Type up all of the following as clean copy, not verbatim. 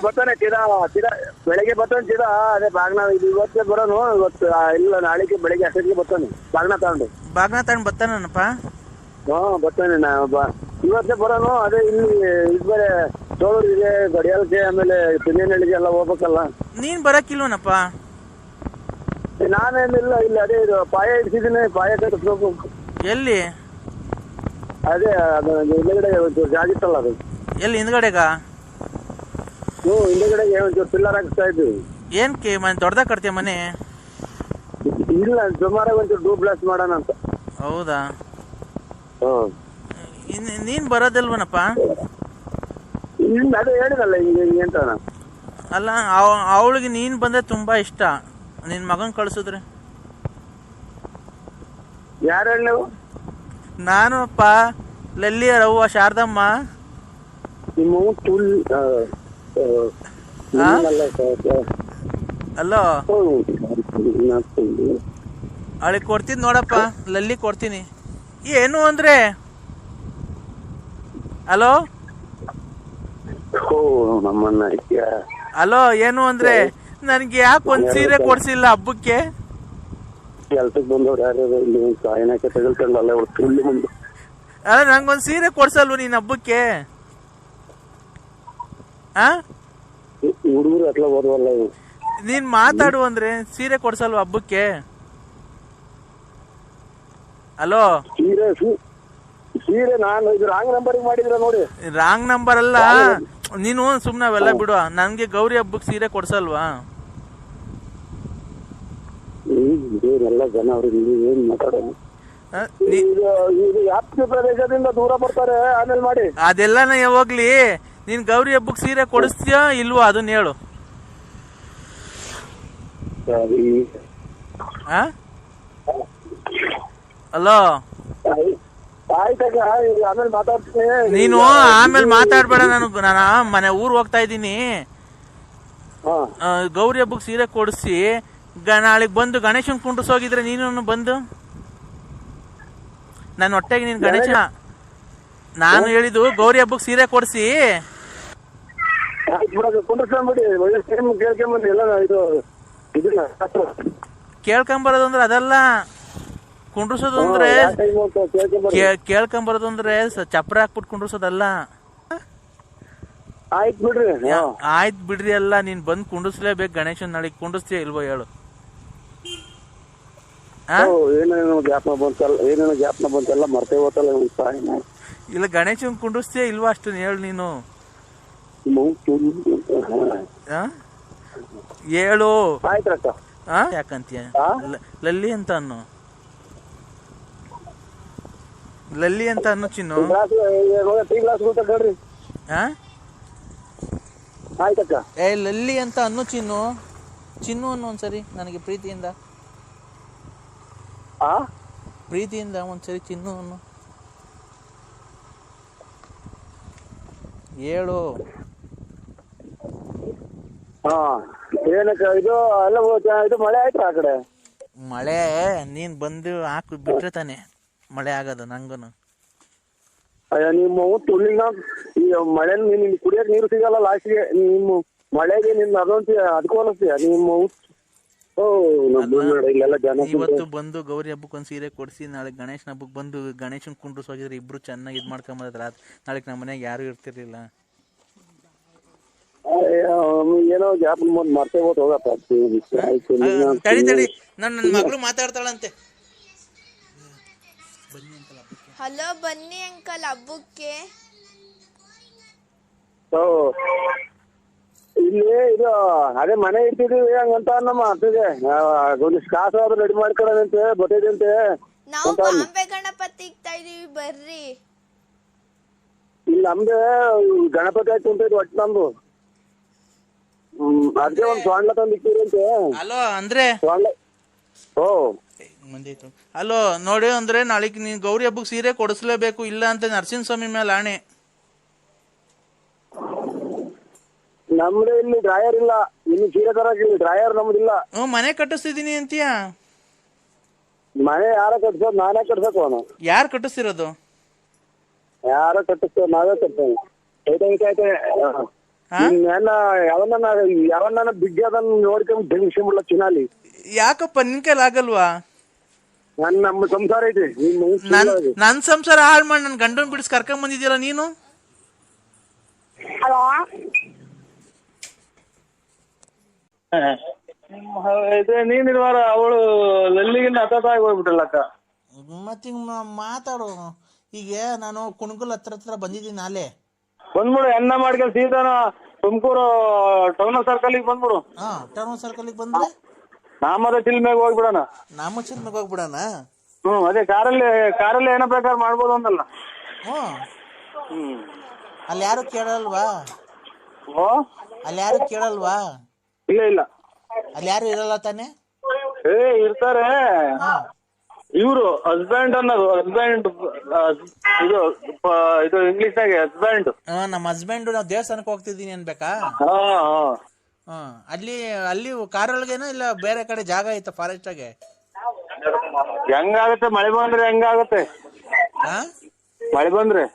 ಬರ್ತಾನೆ ಬೆಳಗ್ಗೆ ಬರ್ತಾನೆ ಅದೇ ಬಾಗ್ನ ಇವತ್ತೇ ಬರೋನು. ಇವತ್ತು ಇಲ್ಲ ನಾಳೆಗೆ ಬೆಳಗ್ಗೆ ಅಷ್ಟೊತ್ತಿಗೆ ಬರ್ತಾನೆ ಬಾಗ್ನ ತಗೊಂಡು ಬರ್ತಾನಪ್ಪ. ಬರ್ತಾನೆ ಇವತ್ತೇ ಬರೋನು. ಅದೇ ಇಲ್ಲಿ ಬೇರೆ ಸೋಳೂರಿಗೆ ಗಡಿಯಾಲಕ್ಕೆ ಆಮೇಲೆ ತಿನ್ನೇನಹಳ್ಳಿಗೆ ಎಲ್ಲ ಹೋಗ್ಬೇಕಲ್ಲ. ನೀನ್ ಬರಕ್ಕಿಲ್ವನಪ್ಪ? ನಾನೇನಿಲ್ಲ, ಇಲ್ಲಿ ಅದೇ ಇದು ಪಾಯ ಇಡ್ಸಿದ್ದೀನಿ, ಪಾಯ ಕಟ್ಟಿಸ್ಬೇಕು. ಎಲ್ಲಿ? ಅದೇ ಅದು ಹಿಂದಗಡೆ ಒಂಚೂರು ಜಾಗಿತ್ತಲ್ಲ ಅದು. ಎಲ್ಲಿ ಹಿಂದ್ಗಡೆಗ? ಹಿಂದಗಡೆಗೆ ಒಂಚೂರು ಪಿಲ್ಲರ್ ಹಾಕಿಸ್ತಾ ಇದ್ವಿ. ಏನ್ಕೆ ಮನೆ ದೊಡ್ಡದಾಗ ಕಟ್ತೀಯ ಮನೆ? ಇಲ್ಲ, ಸುಮಾರಾಗಿ ಒಂಚೂರು ಡೂ ಬ್ಲಾಸ್ಟ್ ಮಾಡೋಣ ಅಂತ. ಹೌದಾ? ನೀನ್ ಬರೋದಿಲ್ವನಪ್ಪ? ಅದೇ ಹೇಳಿದಲ್ಲ ಹಿಂಗೆ ಅಂತ. ಅಲ್ಲ, ಅವಳಿಗೆ ನೀನ್ ಬಂದ್ರೆ ತುಂಬಾ ಇಷ್ಟ. ನಿನ್ ಮಗನ್ ಕಳ್ಸಿದ್ರೆ ಯಾರು ಹೇಳಿ ನೀವು? ನಾನು ಅಪ್ಪ, ಲಲ್ಲಿಯ ರವ್ವ ಶಾರದಮ್ಮ. ನಿಮ್ಮ ಅಲ್ಲೋ, ಅವಳಿಗೆ ಕೊಡ್ತೀನಿ ನೋಡಪ್ಪ, ಲಲ್ಲಿ ಕೊಡ್ತೀನಿ. ಏನು ಅಂದ್ರೆ ಹಲೋ ಹಲೋ ಏನು ಅಂದ್ರೆ ನನ್ಗೆ ಯಾಕೆ ಒಂದ್ ಸೀರೆ ಕೊಡ್ಸಿಲ್ಲ ಹಬ್ಬಕ್ಕೆ? ಕೆಲ್ಸಕ್ಕೆ ಬಂದವ್ರು ಯಾರು ತಗೊಳ್ಕೊಂಡಲ್ಲ ಅಲ್ಲ, ನಂಗೊಂದ್ ಸೀರೆ ಕೊಡ್ಸಲ್ವ ನೀನ್ ಹಬ್ಬಕ್ಕೆ? ಹುಡುಗರು ಅಟ್ಲ ಓದುವಲ್ಲ. ನೀನ್ ಮಾತಾಡು ಅಂದ್ರೆ ಸೀರೆ ಕೊಡ್ಸಲ್ವ ಹಬ್ಬಕ್ಕೆ? ಹಲೋ, ಸೀರೆ ನಾನು ಇದು ರಾಂಗ್ ನಂಬರ್ ಮಾಡಿದ್ರ ನೋಡಿ. ರಾಂಗ್ ನಂಬರ್ ಅಲ್ಲ, ನೀನು ಸುಮ್ನೆ ಅವೆಲ್ಲ ಬಿಡು. ನನ್ಗೆ ಗೌರಿ ಹಬ್ಬಕ್ಕೆ ಸೀರೆ ಕೊಡ್ಸಲ್ವಾ? ಎಲ್ಲ ಜನ ಅವ್ರಿಗೆ ಏನ್ ಮಾತಾಡೋದು. ವ್ಯಾಪ್ತಿ ಪ್ರದೇಶದಿಂದ ದೂರ ಬರ್ತಾರೆ, ಆಮೇಲೆ ಮಾಡಿ. ಅದೆಲ್ಲನ ಹೋಗ್ಲಿ, ನೀನ್ ಗೌರಿ ಹಬ್ಬಕ್ಕೆ ಸೀರೆ ಕೊಡಿಸ್ತೀಯಾ ಇಲ್ವಾ ಅದನ್ನ ಹೇಳು. ಹಲೋ, ಆಮೇಲೆ ಮಾತಾಡ್ತೀನಿ. ನೀನು ಆಮೇಲೆ ಮಾತಾಡ್ಬೇಡ. ನಾನು ಮನೆ ಊರ್ ಹೋಗ್ತಾ ಇದ್ದೀನಿ. ಗೌರಿ ಹಬ್ಬಕ್ಕೆ ಸೀರೆ ಕೊಡಿಸಿ ನಾಳೆಗ್ ಬಂದು ಗಣೇಶನ್ ಕುಂಡ್ರಿಸೋಗಿದ್ರೆ ನೀನು ಬಂದು ನನ್ನ ಹೊಟ್ಟೆಗೆ ನೀನ್ ಗಣೇಶ. ನಾನು ಹೇಳಿದ್ದು ಗೌರಿ ಹಬ್ಬಕ್ಕೆ ಸೀರೆ ಕೊಡಿಸಿ ಕೇಳ್ಕೊಂಬರೋದು ಅಂದ್ರೆ ಅದಲ್ಲ. ಕುಂಡ್ರಿಸೋದು ಅಂದ್ರೆ ಕೇಳ್ಕೊಂಬರೋದು ಅಂದ್ರೆ ಚಪ್ರ ಹಾಕ್ಬಿಟ್ಟು ಕುಂಡ್ರಿಸೋದಲ್ಲ. ಆಯ್ತು ಬಿಡ್ರಿ. ಅಲ್ಲ, ನೀನ್ ಬಂದ್ ಕುಂಡಿಸ್ಲೇಬೇಕು ಗಣೇಶನ್. ನಾಳೆಗ್ ಕುಂಡಿಸ್ತೀಯ ಇಲ್ವೋ ಹೇಳು. ಏನೇನೋ ಜ್ಞಾಪನ ಬಂತೆಲ್ಲ ಮರ್ತೇ ಹೋತಲ್ಲ. ಇಲ್ಲ, ಗಣೇಶನ್ ಕುಂಡಿಸ್ತೀಯ ಇಲ್ವಾ ಅಷ್ಟು ಹೇಳು ನೀನು. ಹೇಳು. ಯಾಕಂತೀಯ? ಲಲ್ಲಿ ಅಂತ ಅನ್ನು, ಲಲ್ಲಿ ಅಂತ ಅನ್ನು ಚಿನ್ನು. ಲಲ್ಲಿ ಅಂತ ಅನ್ನು ಚಿನ್ನು. ಚಿನ್ನು ಅನ್ನು ಒಂದ್ಸರಿ ನನಗೆ ಪ್ರೀತಿಯಿಂದ ಒಂದ್ಸರಿ ಚಿನ್ನು ಅನ್ನು ಹೇಳು. ಇದು ಮಳೆ ಆಯ್ತು ಆ ಕಡೆ? ಮಳೆ ನೀನ್ ಬಂದು ಹಾಕಿ ಬಿಟ್ರೆ ತಾನೆ ಮಳೆ ಆಗೋದು. ನಂಗೂನು ನಿಮ್ಮ ತುಳಿನ ಈ ಮಳೆ ಕುಡಿಯಕ್ ನೀರು ಸಿಗಲ್ಲ ಲಾಸ್ಟ್ಗೆ. ನಿಮ್ಮ ಮಳೆಗೆ ನಿನ್ ಅದೊಂದು ಅದಕ್ಕೂ ಅನಿಸ್ತೀಯ ನಿಮ್ಮ. ಇವತ್ತು ಬಂದು ಗೌರಿ ಹಬ್ಬಕ್ಕೆ ಒಂದ್ ಸೀರೆ ಕೊಡ್ಸಿ, ನಾಳೆ ಗಣೇಶನ ಹಬ್ಬಕ್ಕೆ ಬಂದು ಗಣೇಶನ್ ಕುಂಡ್ರಿಸ್ ಹೋಗಿದ್ರೆ ಇಬ್ರು ಚೆನ್ನಾಗಿ ಇದ್ ಮಾಡ್ಕೊಂಬದ್ರ. ನಾಳೆ ನಮ್ಮ ಮನೆಯಾಗ ಯಾರು ಇರ್ತಿರ್ಲಿಲ್ಲ. ಏನೋ ಗ್ಯಾಪ್ ಮರ್ತೇ ಹೋದ್ ಹೋಗಪ್ಪ. ತಡಿ ನನ್ನ ಮಗಳು ಮಾತಾಡ್ತಾಳಂತೆ. ಹಲೋ, ಬನ್ನಿ ಅಂಕಲ್ ಹಬ್ಬಕ್ಕೆ. ಇಲ್ಲಿ ಇದು ಅದೇ ಮನೆ ಇರ್ತಿದೀವಿ ಹಂಗಂತ ನಮ್ಮ ಅತ್ತಿಗೆ ಒಂದಿಷ್ಟು ಕಾಸು ಆದ್ರೂ ರೆಡಿ ಮಾಡ್ಕೊಳ್ಳೋದಂತೆ ಬರ್ತೈದಂತೆ. ನಾವು ಬಾಂಬೆ ಗಣಪತಿ ಇಕ್ತಾ ಇದೀವಿ, ಬರ್ರಿ. ಇಲ್ಲಿ ನಮ್ದು ಗಣಪತಿ ಆಯ್ತು ಅಂತ ಒಟ್ಟು ನಮ್ದು. ಅದೇ ಒಂದ್ ಸ್ವಾಣ್ಲ ತಂದು ಇಕ್ಕಿರಂತೆ. ಹಲೋ ಅಂದ್ರೆ ಹಲೋ ನೋಡಿ ಅಂದ್ರೆ ನಾಳೆಗ್ ನೀನ್ ಗೌರಿ ಹಬ್ಬಕ್ಕೆ ಸೀರೆ ಕೊಡಿಸ್ಲೇಬೇಕು, ಇಲ್ಲ ಅಂತ ನರಸಿಂಹಸ್ವಾಮಿ ಮೇಲೆ ಆಣೆ. ನಮ್ದು ಇಲ್ಲಿ ಡ್ರಾಯರ್ ಇಲ್ಲ, ಇನ್ನು ಸೀರೆ ತರಕಿಲ್ಲ. ಡ್ರಾಯರ್ ನಮ್ದಿಲ್ಲ. ಮನೆ ಕಟ್ಟಿಸ್ತಿದೀನಿ ಅಂತೀಯ? ಮನೆ ಯಾರ ಕಟ್ಸೋದು? ನಾನೇ ಕಟ್ಸಕ್. ಯಾರು ಕಟ್ಟಿಸ್ತಿರೋದು? ಯಾರ ಕಟ್ಟಿಸ್ತೇವೆ? ನಾವೇ ಕಟ್ತೇವೆ. ನಿನ್ನ ಯಾವನ್ನ ಬಿಗ್ಗಿ ಅದನ್ನ ನೋಡ್ಕೊಂಡ್ ಬೆಂಗ್ಸಿಬಿಡ್ಲ ಚಿನಾಲಿ. ಯಾಕಪ್ಪ ನಿನ್ ಕೈಲಿ ಆಗಲ್ವಾ? ನಮ್ಮ ಸಂಸಾರ ಐತಿ. ನನ್ ಸಂಸಾರ ಹಾಳು ಮಾಡಿ ನನ್ ಗಂಡನ್ ಬಿಡಿಸಿ ಕರ್ಕೊಂಡ್ ಬಂದಿದ್ಯಲ್ಲ ನೀನು. ನೀನಿರುವಾರ ಅವಳು ಲಲ್ಲಿಗಿಂದ ಹತ್ತಾಗಿ ಹೋಗ್ಬಿಟ್ಟಲ್ಲಕ್ಕ. ಮತ್ತೆ ಮಾತಾಡು. ಈಗ ನಾನು ಕುಣಗುಲ್ ಹತ್ರ ಬಂದಿದ್ದೀನಿ ನಾಳೆ. ಬಂದ್ಬಿಡು, ಎನ್ನ ಮಾಡ್ಕೊಂಡು ಸೀತಾನ ತುಮಕೂರು ಟೌನ್ ಸರ್ಕಲ್ ಬಂದ್ಬಿಡು. ಟೌನ್ ಸರ್ಕಲ್ ಬಂದ್ರೆ ನಾಮದ ಚಿಲ್ಮೆಗೆ ಹೋಗ್ಬಿಡೋಣ. ಚಿಲ್ಮೆಗೆ ಹೋಗ್ಬಿಡೋಣ. ಅದೇ ಕಾರಲ್ಲಿ ಏನೋ ಬೇಕಾದ್ರೆ ಮಾಡ್ಬೋದು ಅಂದಲ್ಲ. ಅಲ್ಲಿ ಯಾರು ಕೇಳಲ್ವಾ? ಇಲ್ಲ ಅಲ್ಲಿ ಯಾರು ಇರಲ್ಲ ತಾನೆ? ಇರ್ತಾರೆ. ಇವ್ರು ಹಸ್ಬೆಂಡ್ ಅನ್ನೋದು, ಇದು ಇಂಗ್ಲಿಷ್ ನಾಗೆ ಹಸ್ಬೆಂಡ್. ನಮ್ಮ ಹಸ್ಬೆಂಡ್ ನಾವು ದೇವಸ್ಥಾನಕ್ಕೆ ಹೋಗ್ತಿದ್ದೀನಿ ಅನ್ಬೇಕಾ? ಅಲ್ಲಿ ಕಾರೊಳಗೇನ ಇಲ್ಲ ಬೇರೆ ಕಡೆ ಜಾಗ ಐತ ಫಾರೆಸ್ಟ್ ಆಗೆ? ಹೆಂಗಾಗತ್ತೆ ಮಳೆ ಬಂದ್ರೆ? ಹೆಂಗಾಗತ್ತೆ ಮಳೆ ಬಂದ್ರೆ?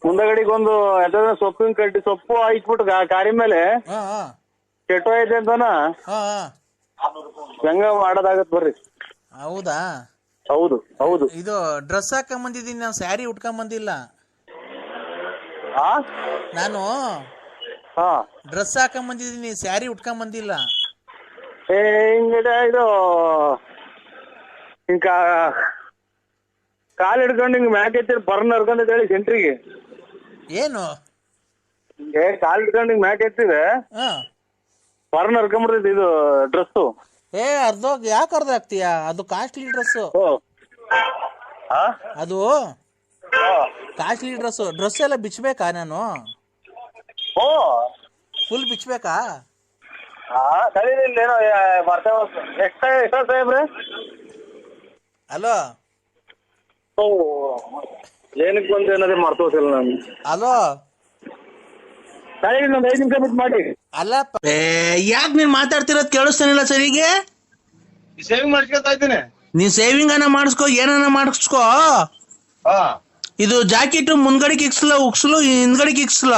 ಮುಂದಗಡಿಗೊಂದು ಸೊಪ್ಪಿನ ಕಡ್ಡಿ ಸೊಪ್ಪು ಹಾಕ್ಬಿಟ್ಟು ಕಾರಿ ಮೇಲೆ ಕೆಟ್ಟೋಯ್ತೆ ಅಂತಾನ ಹೆಂಗ ಮಾಡೋದಾಗತ್ ಬರ್ರಿ. ಹೌದಾ? ಹೌದು. ಇದು ಡ್ರೆಸ್ ಹಾಕೊಂಡ್ ಬಂದಿದ್ದೀನಿ, ನಾನು ಸ್ಯಾರಿ ಉಟ್ಕೊಂಡ್ ಬಂದಿಲ್ಲ. ನಾನು ಡ್ರೆಸ್ ಹಾಕೊಂಡ್ ಬಂದಿದ್ದೀನಿ, ಸ್ಯಾರಿ ಉಟ್ಕೊಂಡ್ ಬಂದಿಲ್ಲ. ಇದು ಹಿಂಗ ಕಾಲ್ ಹಿಡ್ಕೊಂಡು ಹಿಂಗ್ ಮ್ಯಾಕ್ ಎತ್ತಿ ಬರ್ನ್ ಹರ್ಕೊಂಡ್ ಹೇಳಿ ಸೆಂಟ್ರಿಗೆ. ಏನು ಕಾಲ್ ಹಿಡ್ಕೊಂಡು ಹಿಂಗ್ ಮ್ಯಾಕ್ ಎತ್ತಿದೆ ಬರ್ನ್ ಹರ್ಕೊಂಡ್ಬಿಡ್ತೈತಿ ಇದು ಡ್ರೆಸ್. ಯಾಕೆ ಅರ್ಧ ಆಗ್ತೀಯಾ? ಅದು ಕಾಸ್ಟ್ಲಿ ಡ್ರೆಸ್. ಅದು ಕಾಸ್ಟ್ಲಿ ಡ್ರೆಸ್ ಎಲ್ಲ ಬಿಚ್ಚಬೇಕಾ? ನಾನು ಫುಲ್ ಬಿಚ್ಚಬೇಕಾ? ಹಲೋ ಏನಕ್ಕೆ ಬಂದು ಏನಾದ್ರೆ ಮಾಡ್ತೋಸಿಲ್ಲ ನಾನು. ಹಲೋ 5 ನಿಮಿಷ ಬಿಟ್ಟು ಮಾಡಿ. ಅಲ್ಲಪ್ಪ, ಯಾಕೆ ನೀನ್ ಮಾತಾಡ್ತಿರೋದ್ ಕೇಳಿಸ್ತಾನಿಲ್ಲ ಸರಿಗೆ? ಸೇವಿಂಗ್ ಮಾಡ್ಕೊತಾ ಇದ್ದೀನಿ. ನೀನ್ ಸೇವಿಂಗ್ ಅನ್ನ ಮಾಡಿಸ್ಕೋ, ಏನನ್ನ ಮಾಡಿಸ್ಕೋ. ಇದು ಜಾಕೆಟ್ ಮುಂದ್ಗಡೆಗೆ ಇಕ್ಸ್ಲ, ಉಕ್ಸ್ಲು ಹಿಂದ್ಗಡೆಗೆ ಇಕ್ಸ್ಲ.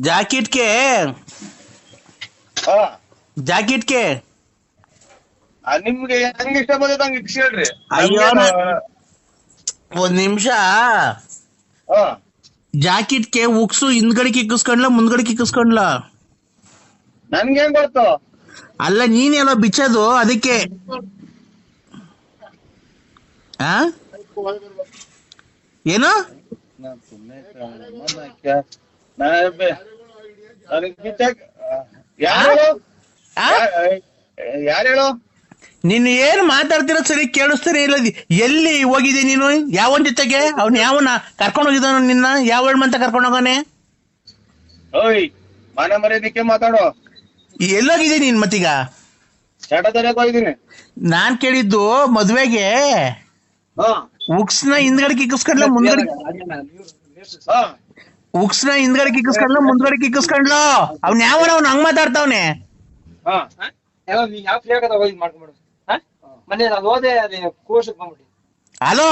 ಜಾಕೆಟ್ಗೆ ನಿಮ್ಗೆ ಹೆಂಗ್ ಇಷ್ಟ ಬಂದೈತೆ ಹಂಗ ಇಕ್ಸ್ ಹೇಳ್ರಿ. ಅಯ್ಯೋ ಒಂದ್ ನಿಮಿಷ. ಜಾಕೆಟ್ಗೆ ಉಕ್ಸು ಹಿಂದ್ಗಡೆಗೆ ಇಕ್ಕಿಸ್ಕೊಂಡ್ಲ ಮುಂದ್ಗಡೆಗೆ ಇಕ್ಕಿಸ್ಕೊಂಡ್ಲ? ನನ್ಗೆ ಹೆಂಗ್ ಗೊತ್ತು? ಅಲ್ಲ ನೀನೆಲ್ಲ ಬಿಚ್ಚೋದು ಅದಕ್ಕೆ. ಏನು ಯಾರು ಹೇಳು? ನೀನು ಏನ್ ಮಾತಾಡ್ತಿರೋ ಸರಿ ಕೇಳಿಸ್ತಾನೆ ಇಲ್ಲ. ಎಲ್ಲಿ ಹೋಗಿದೆ ನೀನು? ಯಾವನ್ ಜೊತೆಗೆ? ಅವ್ನು ಯಾವನ ಕರ್ಕೊಂಡು ಹೋಗಿದ್ದಾನ ನಿನ್ನ? ಯಾವ ಅಂತ ಕರ್ಕೊಂಡು ಹೋಗಾನೆ? ಓಯ್ ಮನೆ ಮರ್ಯಾದಕ್ಕೆ ಮಾತಾಡೋ. ಎಲ್ಲೋಗಿದೆ ನೀನ್ ಮತ್ತೀಗ? ಹೋಗಿದ್ದೀನಿ. ನಾನ್ ಕೇಳಿದ್ದು ಮದ್ವೆಗೆ ಉಕ್ಸ್ನ ಹಿಂದ್ಗಡೆ ಕಿಕ್ಕಿಸ್ಕೊಂಡ್ಲ ಮುಂದ್ಗಡೆ? ಉಕ್ಸ್ನ ಹಿಂದ್ಗಡೆ ಕಿಕ್ಕಿಸ್ಕೊಂಡ್ಲ ಮುಂದ್ಗಡೆ ಕಿಕ್ಕಿಸ್ಕೊಂಡ್ಲ? ಅವ್ನ ಯಾವನ ಅವ್ನು ಹಂಗ್ ಮಾತಾಡ್ತಾವ್ನೆ. ಹಲೋ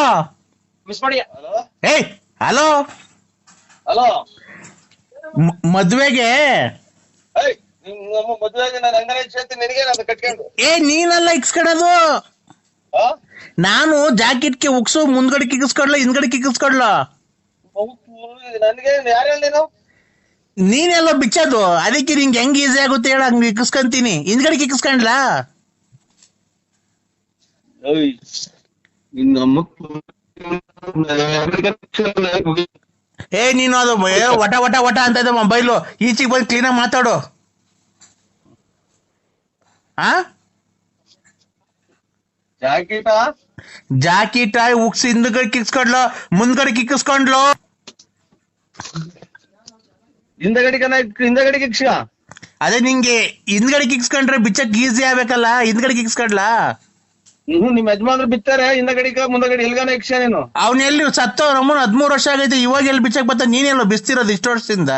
ಏಯ್ ಹಲೋ ಮದ್ವೆಗೆ ನೀನಲ್ಲ ಇಕ್ಸ್ಕೊಳೋದು. ನಾನು ಜಾಕೆಟ್ಗೆ ಉಕ್ಸು ಮುಂದ್ಗಡೆ ಕಿಕ್ಕಿಸ್ಕೊಡ್ಲ ಹಿಂದ್ಗಡೆ ಕಿಕ್ಕಿಸ್ಕೊಡ್ಲ? ನೀನೆಲ್ಲ ಬಿಚ್ಚೋದು ಅದಕ್ಕೆ ನಿಂಗೆ ಹೆಂಗ್ ಈಸಿ ಆಗುತ್ತೆ ಹೇಳ, ಹಂಗ್ ಇಕ್ಕಿಸ್ಕೊಂತೀನಿ. ಹಿಂದ್ಗಡೆ ಕಿಕ್ಕಿಸ್ಕೊಂಡ್ಲಾ? ನೀನು ಅದು ವಟ ವಟ ವಟ ಅಂತ ಇದೆ ಮೊಬೈಲು. ಈಚೆಗೆ ಬಂದು ಕ್ಲೀನಾಗಿ ಮಾತಾಡು. ಜಾಕೆಟ್ ಉಕ್ಸ್ ಹಿಂದ್ಗಡೆ ಕಿಕ್ಸ್ಕೊಂಡ್ಲು ಮುಂದ್ಗಡೆ ಕಿಕ್ಕಿಸ್ಕೊಂಡ್ಲು? ಹಿಂದಗಡೆ ಕಿಕ್ಸ. ಅದೇ ನಿಂಗೆ ಹಿಂದ್ಗಡೆ ಕಿಕ್ಸ್ಕೊಂಡ್ರೆ ಬಿಚ್ಚಕ್ ಈಸಿ ಆಗ್ಬೇಕಲ್ಲ, ಹಿಂದ್ಗಡೆ ಕಿಕ್ಸ್ಕೊಂಡ್ಲಾ? ನಿಮ್ ಯಜಮಾನ್ರು ಬಿತ್ತಾರೆ ಹಿಂದಗಡಿಗ ಮುಂದಗಡೆ ಎಲ್ಗಾನ ಯಕ್ಷ ನೀನು. ಅವ್ನ ಎಲ್ಲಿ ಸತ್ತೋ ನಮ್ಮನ್ 13 ವರ್ಷ ಆಗೈತೆ, ಇವಾಗ ಎಲ್ಲಿ ಬಿಚ್ಚಕ್ ಬತ್ತ? ನೀನೆಲ್ಲ ಬಿಸ್ತಿರೋದು ಇಷ್ಟು ವರ್ಷದಿಂದ?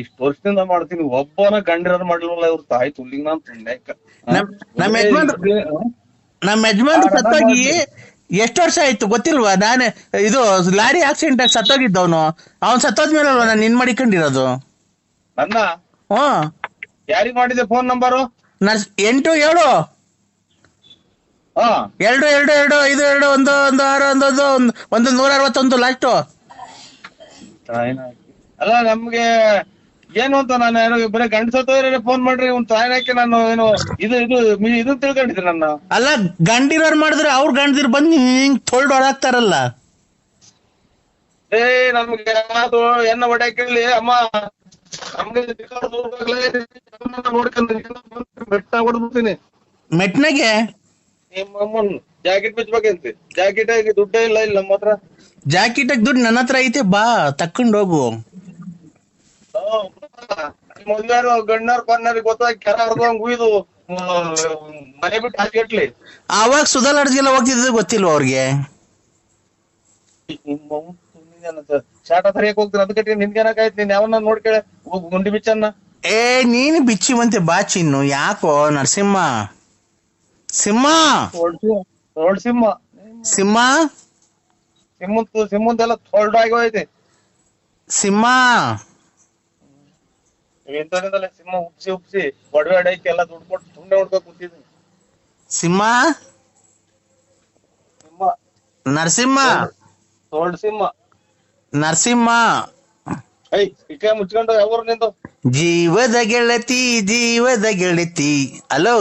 ಇಷ್ಟು ವರ್ಷದಿಂದ ಮಾಡ್ತೀನಿ, ಒಬ್ಬನ ಗಂಡಿರೋದು ಮಾಡ್ಲಿಲ್ಲ ಇವ್ರು ತಾಯಿ ತುಲ್ಲಿಂಗ್ ನಾನ್ ನಮ್ಮ ಯಜಮಾನ್ರು ಸತ್ತೋಗಿ ಎಷ್ಟು ವರ್ಷ ಆಯ್ತು ಗೊತ್ತಿಲ್ವಾ? ನಾನೇ ಇದು ಲಾರಿ ಆಕ್ಸಿಡೆಂಟ್ ಆಗಿ ಸತ್ತೋಗಿದ್ದವನು. ಅವ್ನು ಸತ್ತೋದ್ಮೇಲೆ ಅಲ್ವಾ ನಾನು ನಿನ್ ಮಾಡಿಕೊಂಡಿರೋದು. ನನ್ನ ಹ್ಮ್. ಯಾರಿಗ್ ಮಾಡಿದೆ ಫೋನ್ ನಂಬರು? 87 ಹಾ 222521161 ಲಾಸ್ಟು. ಅಲ್ಲ ನಮ್ಗೆ ಏನು ಅಂತ ನಾನು ಏನೋ ಬರೀ ಗಂಡಸತ್ತವ್ರೆ ಫೋನ್ ಮಾಡ್ರಿ ಒಂದ್ ತಾಯಿನಾಕೆ ನಾನು ಏನು ಇದು ತಿಳ್ಕೊಂಡಿದ್ದೆ ನನ್ನ. ಅಲ್ಲ ಗಂಡಿರೋರ್ ಮಾಡಿದ್ರೆ ಅವ್ರ ಗಂಡದಿರ್ ಬಂದು ಹಿಂಗ್ ತೊಳ್ದು ಹೊಡಾಕ್ತಾರಲ್ಲ. ನಮ್ಗೆ ಅದು ಎನ್ನ ಹೊಡ್ಯಾಕೇಳಿ ಅಮ್ಮ ನಮ್ಗೆ ಬೆಟ್ಟ ಹೊಡ್ಬಿಡ್ತೀನಿ. ಮೆಟ್ನಾಗೆ ನಿಮ್ಮ ಅಮ್ಮನ್ ಜಾಕೆಟ್ ಬಿಚ್ಬೇಕಂತೆ. ಜಾಕೆಟ್ ಆಗಿ ದುಡ್ಡೇ ಇಲ್ಲ ನಮ್ಮ ಹತ್ರ. ಜಾಕೆಟ್ ದುಡ್ಡು ನನ್ನ ಹತ್ರ ಐತೆ, ಬಾ ತಕೊಂಡ್ ಹೋಗು. ಮೊದ್ಲಾರು ಗಣ್ಣಾರ್ ಪನ್ನಾರಿಗೆ ಗೊತ್ತಾಗಿ ಕೆರ ಹರ್ದಂಗ್ ಉಯ್ದು ಮನೆ ಬಿಟ್ಟು ಹಾಕಿಟ್ಲಿ. ಆವಾಗ ಸುಧಾ ಅಡ್ಗೆಲ್ಲ ಹೋಗ್ತಿದ್ದು ಗೊತ್ತಿಲ್ವ ಅವ್ರಿಗೆ? ಶಾಟ ಸರಿಯಾಗಿ ಹೋಗ್ತೀನಿ ಅದಕ್ಕೆ ನಿನ್ಗೇನಾಕಾಯ್ತು? ನೀನ್ ಯಾವನ್ನ ನೋಡ್ಕೇಳ ಗುಂಡಿ ಬಿಚ್ಚನ್ನ. ನೀನು ಬಿಚ್ಚಿವಂತೆ ಬಾ ಚಿನ್ನು. ಯಾಕೋ ನರಸಿಂಹ ಸಿಂಹ ದೊಡ್ಡ ಸಿಂಹ ಸಿಂಹಂದೆಲ್ಲ ತೊಲ್ಡಾಗಿ ಹೋಯ್ತಿ. ಸಿಂಹ ಇಂಥದ್ರಿಂದಲೇ ಸಿಂಹ ಉಪ್ಸಿ ಒಡವೆ ಅಡೈಕಿ ಎಲ್ಲ ದುಡ್ಡು ಕೊಟ್ಟು ಸುಮ್ಮನೆ ಹೊಡ್ಕೊ ಕೂತಿದ್ದೀನಿ. ಸಿಂಹ ನರಸಿಂಹ ದೊಡ್ಡ ಸಿಂಹ ನರಸಿಂಹ ಇಕ್ಕ ಮುಚ್ಕೊಂಡು ಯಾವ್ರು ನಿಂದು? ಜೀವದ ಗೆಳತಿ. ಹಲೋ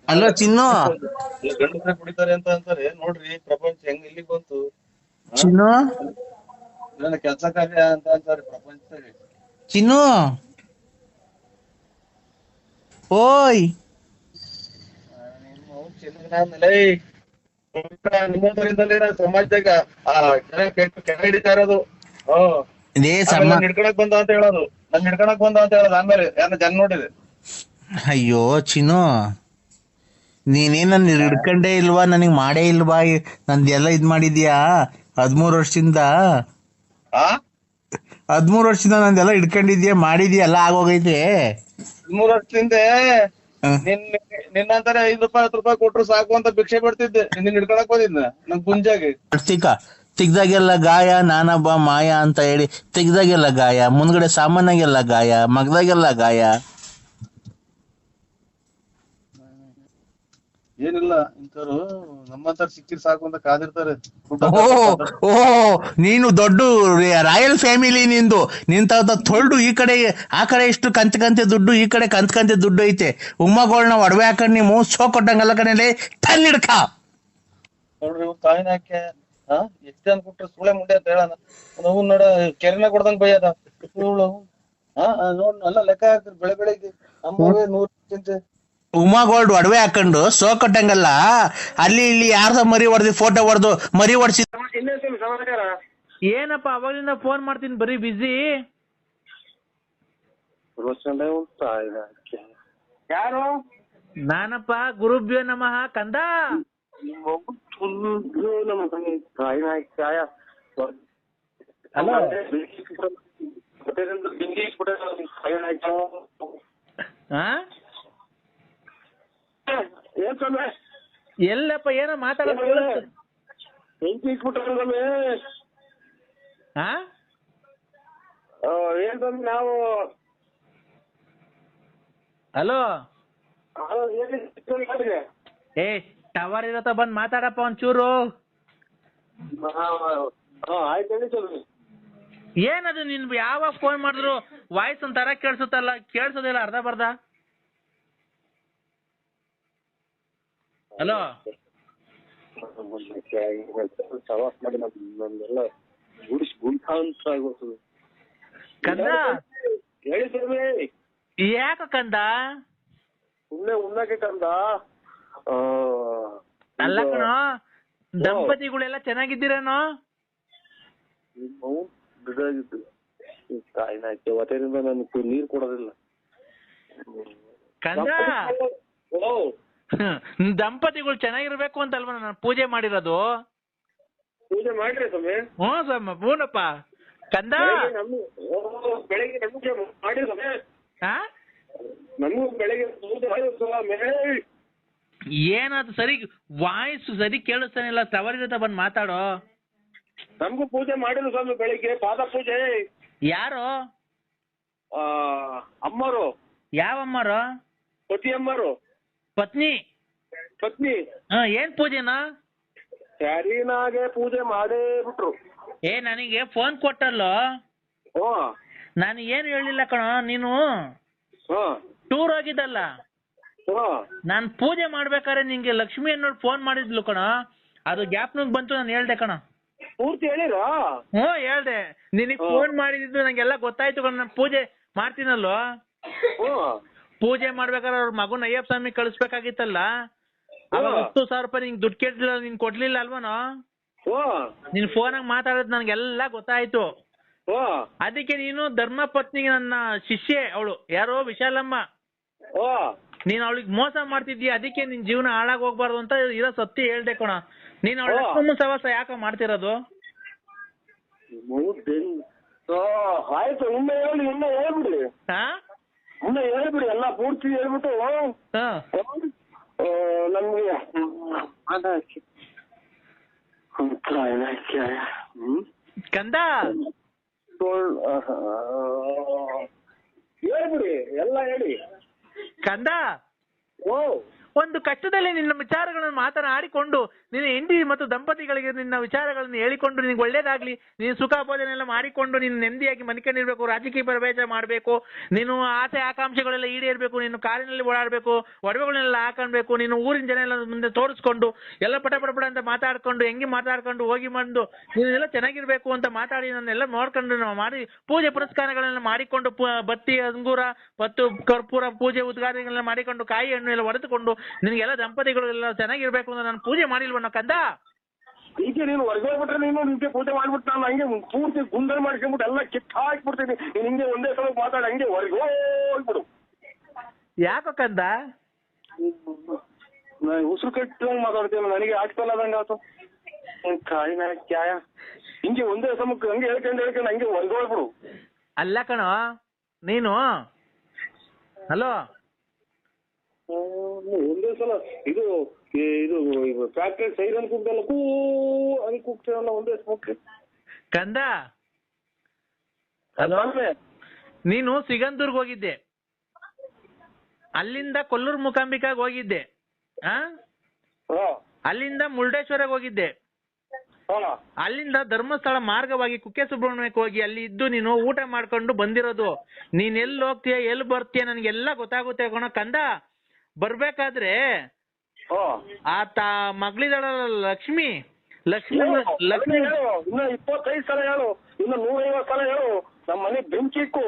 ಹಲೋ ಚಿನ್ನು. ಗಂಡಸ್ರೆ ಕುಡಿತಾರೆ ಅಂತ ಅಂತಾರೆ ನೋಡ್ರಿ. ಪ್ರಪಂಚ ಹೆಂಗ್ ಇಲ್ಲಿಗೆ ಬಂತು? ಚಿನ್ನು ಕೆಲಸ ಕಾರ್ಯ ಅಂತ ಅಂತಾರೆ ಪ್ರಪಂಚದಲ್ಲಿ. ಚಿನ್ನು ಓಯ್ ನಿಮ್ಮಂತರಿಂದಲೇ ಸಮಾಜದಾಗ ಕೆಳ ಹಿಡಿತಾ ಇರೋದು. ಹಿಡ್ಕೊಳಕ್ ಬಂದ ಅಂತ ಹೇಳೋದು. ಆಮೇಲೆ ಯಾರ ಜನ ನೋಡಿದೆ. ಅಯ್ಯೋ ಚಿನ್ನು, ನೀನೇ ನನ್ ಹಿಡ್ಕೊಂಡೇ ಇಲ್ವಾ? ನನಗ್ ಮಾಡೇ ಇಲ್ವಾ? ನಂದೆಲ್ಲ ಇದ್ ಮಾಡಿದ್ಯಾ 13 ವರ್ಷದಿಂದ? 13 ವರ್ಷದಿಂದ ನಂದೆಲ್ಲ ಹಿಡ್ಕೊಂಡಿದ್ಯಾ, ಮಾಡಿದ್ಯಾ, ಎಲ್ಲ ಆಗೋಗೈತೆ. 13 ವರ್ಷದಿಂದ ನಿನ್ನಂತಾರೆ 5 ರೂಪಾಯಿ 10 ರೂಪಾಯಿ ಕೊಟ್ರು ಸಾಕು ಅಂತ ಭಿಕ್ಷೆ ಬಿಡ್ತಿದ್ದೆ. ನಿನ್ನ ಹಿಡ್ಕೊಳಕ್ ಬಂದಿದ್ನ ನನ್ ಗುಂಜಾಗಿ. ತೆಗ್ದಾಗೆಲ್ಲ ಗಾಯ, ನಾನಬ್ಬ ಮಾಯ ಅಂತ ಹೇಳಿ ತೆಗ್ದಾಗೆಲ್ಲ ಗಾಯ, ಮುಂದ್ಗಡೆ ಸಾಮಾನ್ಯಾಗೆಲ್ಲ ಗಾಯ, ಮಗದಾಗೆಲ್ಲ ಗಾಯ. ಏನಿಲ್ಲ ಇಂಥವ್ರು ನಮ್ಮಂತರ ಸಿಕ್ಕಿರ್ ಸಾಕು ಅಂತ ಕಾದಿರ್ತಾರೆ. ಓ ನೀನು ದೊಡ್ಡ ರಾಯಲ್ ಫ್ಯಾಮಿಲಿ ನಿಂದು. ನಿಂತ ತೊಳ್ದು ಈ ಕಡೆ ಆ ಕಡೆ ಇಷ್ಟು ಕಂತೆ ದುಡ್ಡು, ಈ ಕಡೆ ಕಂತೆ ದುಡ್ಡು ಐತೆ. ಉಮ್ಮಗಳನ್ನ ಒಡವೆ ಹಾಕೊಂಡ್ ನೀವು ಸೋ ಕೊಟ್ಟಂಗಲ್ಲ ಕಣಲೆ ತಲ್ಲಿಡ್ಕ. ನೋಡ್ರಿ ತಾಯಿನ ಹಾಕಿ ಎಷ್ಟು ಜನ ಕೊಟ್ರೆ ಸುಳೆ ಮುಂಡೆ ಅಂತ ಹೇಳೋಣ. ನಾವು ನೋಡ ಕೆರೆನ ಕೊಡ್ದಂಗ್ ಬೈಯದ ನೋಡ್ ಎಲ್ಲ ಲೆಕ್ಕ ಹಾಕ್ತಿರ್ ಬೆಳಗ್ಗೆ ನಮ್ಮವೇ 100 ಚಿಂತೆ. ಉಮಾ ಗೋಲ್ಡ್ ಒಡವೆ ಹಾಕೊಂಡು ಸೋ ಕೊಟ್ಟಂಗಲ್ಲ. ಅಲ್ಲಿ ಇಲ್ಲಿ ಯಾರ್ದ ಮರಿ ಹೊಡೆದಿ ಫೋಟೋ ಹೊಡೆದು ಮರಿ ಹೊಡ್ಸಿ. ಏನಪ್ಪ ಅವಾಗಲಿಂದ ಫೋನ್ ಮಾಡ್ತೀನಿ, ಬರೀ ಬಿಸಿ. ಯಾರು? ನಾನಪ್ಪ ಗುರುಭ್ಯೋ ನಮಃ ಕಂದ. ಎಲ್ಲಪ್ಪ ಏನೋ ಮಾತಾಡೋದು? ನಾವು ಹಲೋ ಟವರ್ ಇರತ್ತ ಬಂದ್ ಮಾತಾಡಪ್ಪ ಒಂಚೂರು. ಏನದು ನಿನ್ ಯಾವಾಗ ಫೋನ್ ಮಾಡಿದ್ರು ವಾಯ್ಸ್ ಒಂಥರ ಕೇಳಿಸುತ್ತಲ್ಲ, ಕೇಳಿಸೋದಿಲ್ಲ ಅರ್ಧ ಬರ್ಧ. ಹಲೋ ಕಂದ, ಯಾಕ ಕಂದ? ಸುಮ್ನೆ ಉಣ್ಣಕ್ಕೆ ಕಂದ. ಅಲ್ಲ ಕಣೋ, ದಂಪತಿಗಳೆಲ್ಲ ಚೆನ್ನಾಗಿದ್ದೀರೇನೋ? ಹೊಟ್ಟೆಯಿಂದ ನನಗೆ ನೀರ್ ಕೊಡೋದಿಲ್ಲ ಕಂದ. ದಂಪತಿಗಳು ಚೆನ್ನಾಗಿರ್ಬೇಕು ಅಂತ ಅಲ್ವ ನಾನು ಪೂಜೆ ಮಾಡಿರೋದು? ಪೂಜೆ ಮಾಡ್ರಿ ಸ್ವಾಮಿ. ಹೂನಪ್ಪ ಕಂದ. ಬೆಳಗ್ಗೆ ನಮ್ಗೆ ಮಾಡಿ ಸ್ವಾಮಿ. ನಮಗೂ ಬೆಳಗ್ಗೆ ಪೂಜೆ ಮಾಡಿ ಸ್ವಾಮಿ. ಏನದು ಸರಿ ವಾಯ್ಸ್ ಸರಿ ಕೇಳಿಸ್ತಾನಿಲ್ಲ, ಟವರ್ ಜೊತೆ ಬಂದು ಮಾತಾಡೋ. ನಮಗೂ ಪೂಜೆ ಮಾಡಿದ್ರು ಸ್ವಾಮಿ ಬೆಳಿಗ್ಗೆ, ಪಾದ ಪೂಜೆ. ಯಾರು? ಅಮ್ಮರು. ಯಾವ ಅಮ್ಮರು? ಪತಿ ಅಮ್ಮರು. ಪತ್ನಿ. ಏನ್ ಪೂಜೆನಾ? ಸ್ಯಾರಿನಾಗೆ ಪೂಜೆ ಮಾಡೇ ಬಿಟ್ರು. ನನಗೆ ಫೋನ್ ಕೊಟ್ಟಲ್ಲೋ, ಓ ನಾನು ಏನು ಹೇಳಿಲ್ಲ ಕಣೋ. ನೀನು ಹಾ ಟೂರ್ ಹೋಗಿದ್ದಲ್ಲ, ಹಾ ನಾನು ಪೂಜೆ ಮಾಡ್ಬೇಕಾದ್ರೆ ನಿಂಗೆ ಲಕ್ಷ್ಮಿ ಅನ್ನೋರು ಫೋನ್ ಮಾಡಿದ್ಲು ಕಣ. ಅದು ಗ್ಯಾಪ್ನಾಗ ಬಂತು, ನಾನು ಹೇಳ್ದೆ ಕಣ. ಪೂರ್ತಿ ಹೇಳಿರಾ? ಹೇಳ್ದೆ. ನಿನಗೆ ಫೋನ್ ಮಾಡಿದ್ದು ನಂಗೆಲ್ಲ ಗೊತ್ತಾಯ್ತು ಕಣ. ನಾನು ಪೂಜೆ ಮಾಡ್ತೀನಲ್ಲೋ, ಪೂಜೆ ಮಾಡ್ಬೇಕಾದ್ರೆ ಅವ್ರ ಮಗನ ಅಯ್ಯಪ್ಪ ಸ್ವಾಮಿ ಕಳಿಸ್ಬೇಕಾಗಿತ್ತಲ್ಲ, ಅವಾಗ 10,000 ರೂಪಾಯಿ ನಿಂಗೆ ದುಡ್ಡು ಕೇಳಿಲ್ಲ, ನೀನ್ ಕೊಡ್ಲಿಲ್ಲ ಅಲ್ವನೋ? ನಿನ್ ಫೋನಾಗ ಮಾತಾಡೋದು ನನ್ಗೆಲ್ಲ ಗೊತ್ತಾಯ್ತು. ಅದಕ್ಕೆ ನೀನು ಧರ್ಮ ಪತ್ನಿಗೆ, ನನ್ನ ಶಿಷ್ಯೆ ಅವಳು ಯಾರೋ ವಿಶಾಲಮ್ಮ, ನೀನ್ ಅವಳಿಗೆ ಮೋಸ ಮಾಡ್ತಿದ್ದೀಯ, ಅದಕ್ಕೆ ನಿನ್ ಜೀವನ ಹಾಳಾಗಿ ಹೋಗ್ಬಾರ್ದು ಅಂತ ಇರೋ ಸತ್ಯ ಹೇಳ್ದೆ ಕಣ. ನೀನ್ ಅವಳ ಸವಾಸ ಯಾಕ ಮಾಡ್ತಿರೋದು? ಆಯ್ತು, ಇನ್ನ ಹೇಳ್ಬಿಡಿ. ಇನ್ನ ಹೇಳ್ಬಿಡಿ, ಎಲ್ಲ ಪೂರ್ತಿ ಹೇಳ್ಬಿಟ್ಟು ನಮ್ಗೆ ಕಂದ ಹೇಳ್ಬಿಡಿ, ಎಲ್ಲ ಹೇಳಿ ಕಂದ. ಒಂದು ಕಷ್ಟದಲ್ಲಿ ನಿನ್ನ ವಿಚಾರಗಳನ್ನು ಮಾತನಾಡಿಕೊಂಡು, ನಿನ್ನ ಹೆಂಡತಿ ಮತ್ತು ದಂಪತಿಗಳಿಗೆ ನಿನ್ನ ವಿಚಾರಗಳನ್ನು ಹೇಳಿಕೊಂಡು, ನಿನ್ಗೆ ಒಳ್ಳೇದಾಗ್ಲಿ, ನೀನು ಸುಖ ಭೋಜನ ಎಲ್ಲ ಮಾಡಿಕೊಂಡು ನೀನು ನೆಮ್ಮದಿಯಾಗಿ ಮನಿಕೊಂಡಿರ್ಬೇಕು, ರಾಜಕೀಯ ಪ್ರವೇಶ ಮಾಡಬೇಕು, ನೀನು ಆಸೆ ಆಕಾಂಕ್ಷೆಗಳೆಲ್ಲ ಈಡೇರಬೇಕು, ನೀನು ಕಾರಿನಲ್ಲಿ ಓಡಾಡಬೇಕು, ಒಡವೆಗಳನ್ನೆಲ್ಲ ಹಾಕೊಳ್ಬೇಕು, ನೀನು ಊರಿನ ಜನ ಎಲ್ಲ ಮುಂದೆ ತೋರಿಸ್ಕೊಂಡು ಎಲ್ಲ ಪಟ ಅಂತ ಮಾತಾಡ್ಕೊಂಡು, ಹೆಂಗೆ ಮಾತಾಡ್ಕೊಂಡು ಹೋಗಿ ಬಂದು ನೀನೆಲ್ಲ ಚೆನ್ನಾಗಿರ್ಬೇಕು ಅಂತ ಮಾತಾಡಿ ನನ್ನೆಲ್ಲ ನೋಡ್ಕೊಂಡು ನಾವು ಮಾಡಿ ಪೂಜೆ ಪುರಸ್ಕಾರಗಳನ್ನ ಮಾಡಿಕೊಂಡು, ಬತ್ತಿ ಅಂಗೂರ ಮತ್ತು ಕರ್ಪೂರ ಪೂಜೆ ಉದ್ಘಾಟನೆಗಳನ್ನ ಮಾಡಿಕೊಂಡು, ಕಾಯಿ ಹಣ್ಣು ಎಲ್ಲ ಹೊಡೆದುಕೊಂಡು, ನಿನ್ಗೆಲ್ಲ ದಂಪತಿಗಳು ಎಲ್ಲ ಚೆನ್ನಾಗಿರ್ಬೇಕು ಅಂತ ನಾನು ಪೂಜೆ ಮಾಡಿಲ್ವಣ್ಣ ಕಂದ? ಈಗ ನೀನು ಹೊರಗೆ ಬಿಟ್ರೆ ನೀನು ನಿಂಗೆ ಪೂಜೆ ಮಾಡ್ಬಿಟ್ಟು ನಾನು ಹಂಗೆ ಪೂರ್ತಿ ಗುಂಡಲ್ ಮಾಡ್ಕೊಂಡ್ಬಿಟ್ಟು ಎಲ್ಲ ಕಿತ್ತ ಹಾಕ್ಬಿಡ್ತೀನಿ. ನೀನು ಹಿಂಗೆ ಒಂದೇ ಸಲ ಮಾತಾಡಿ ಹಂಗೆ ಹೊರಗೆ ಹೋಗ್ಬಿಡು. ಯಾಕೋ ಕಂದ? ಉಸಿರು ಕಟ್ಟಂಗ್ ಮಾತಾಡ್ತೀವಿ, ನನಗೆ ಆಗ್ತಲ್ಲ ಅದಂಗ ಆತು. ಕಾಯಿನ ಕ್ಯಾಯ ಹಿಂಗೆ ಒಂದೇ ಸಮಕ್ಕೆ ಹಂಗೆ ಹೇಳ್ಕೊಂಡು ಹಂಗೆ ಹೊರಗೆ ಹೋಗ್ಬಿಡು. ಅಲ್ಲ ಕಣೋ ನೀನು, ಹಲೋ, ಒಂದೇ ಸಲ ಇದು ಫ್ಯಾಕ್ಟ್ರಿ ಸೈರನ್ ಕೂಗ್ದಲ್ಲ, ಕೂ ಅಂತ ಕೂಗ್ತೀರಲ್ಲ ಒಂದೇ ಸಮಕ್ಕೆ ಕಂದ. ನೀನು ಸಿಗಂದೂರ್ಗ್ ಹೋಗಿದ್ದೆ, ಅಲ್ಲಿಂದ ಕೊಲ್ಲೂರು ಮೂಕಾಂಬಿಕಾಗ್ ಹೋಗಿದ್ದೆ, ಅಲ್ಲಿಂದ ಮುರುಡೇಶ್ವರಕ್ಕೆ ಹೋಗಿದ್ದೆ, ಅಲ್ಲಿಂದ ಧರ್ಮಸ್ಥಳ ಮಾರ್ಗವಾಗಿ ಕುಕ್ಕೆ ಸುಬ್ರಹ್ಮಣ್ಯಕ್ಕೆ ಹೋಗಿ ಅಲ್ಲಿ ಇದ್ದು ನೀನು ಊಟ ಮಾಡ್ಕೊಂಡು ಬಂದಿರೋದು. ನೀನ್ ಎಲ್ಲಿ ಹೋಗ್ತೀಯ ಎಲ್ಲಿ ಬರ್ತೀಯ ನನಗೆಲ್ಲ ಗೊತ್ತಾಗುತ್ತೆ ಕಣೋ ಕಂದ. ಬರ್ಬೇಕಾದ್ರೆ ಮಗಳಿದಾಳ ಲಕ್ಷ್ಮಿ, ಇನ್ನ 25 ಸಲ ಹೇಳು, ಇನ್ನು 150 ಸಲ ಹೇಳು, ನಮ್ಮ ಮನೆ ಬೆಂಕಿ ಇಕ್ಕು.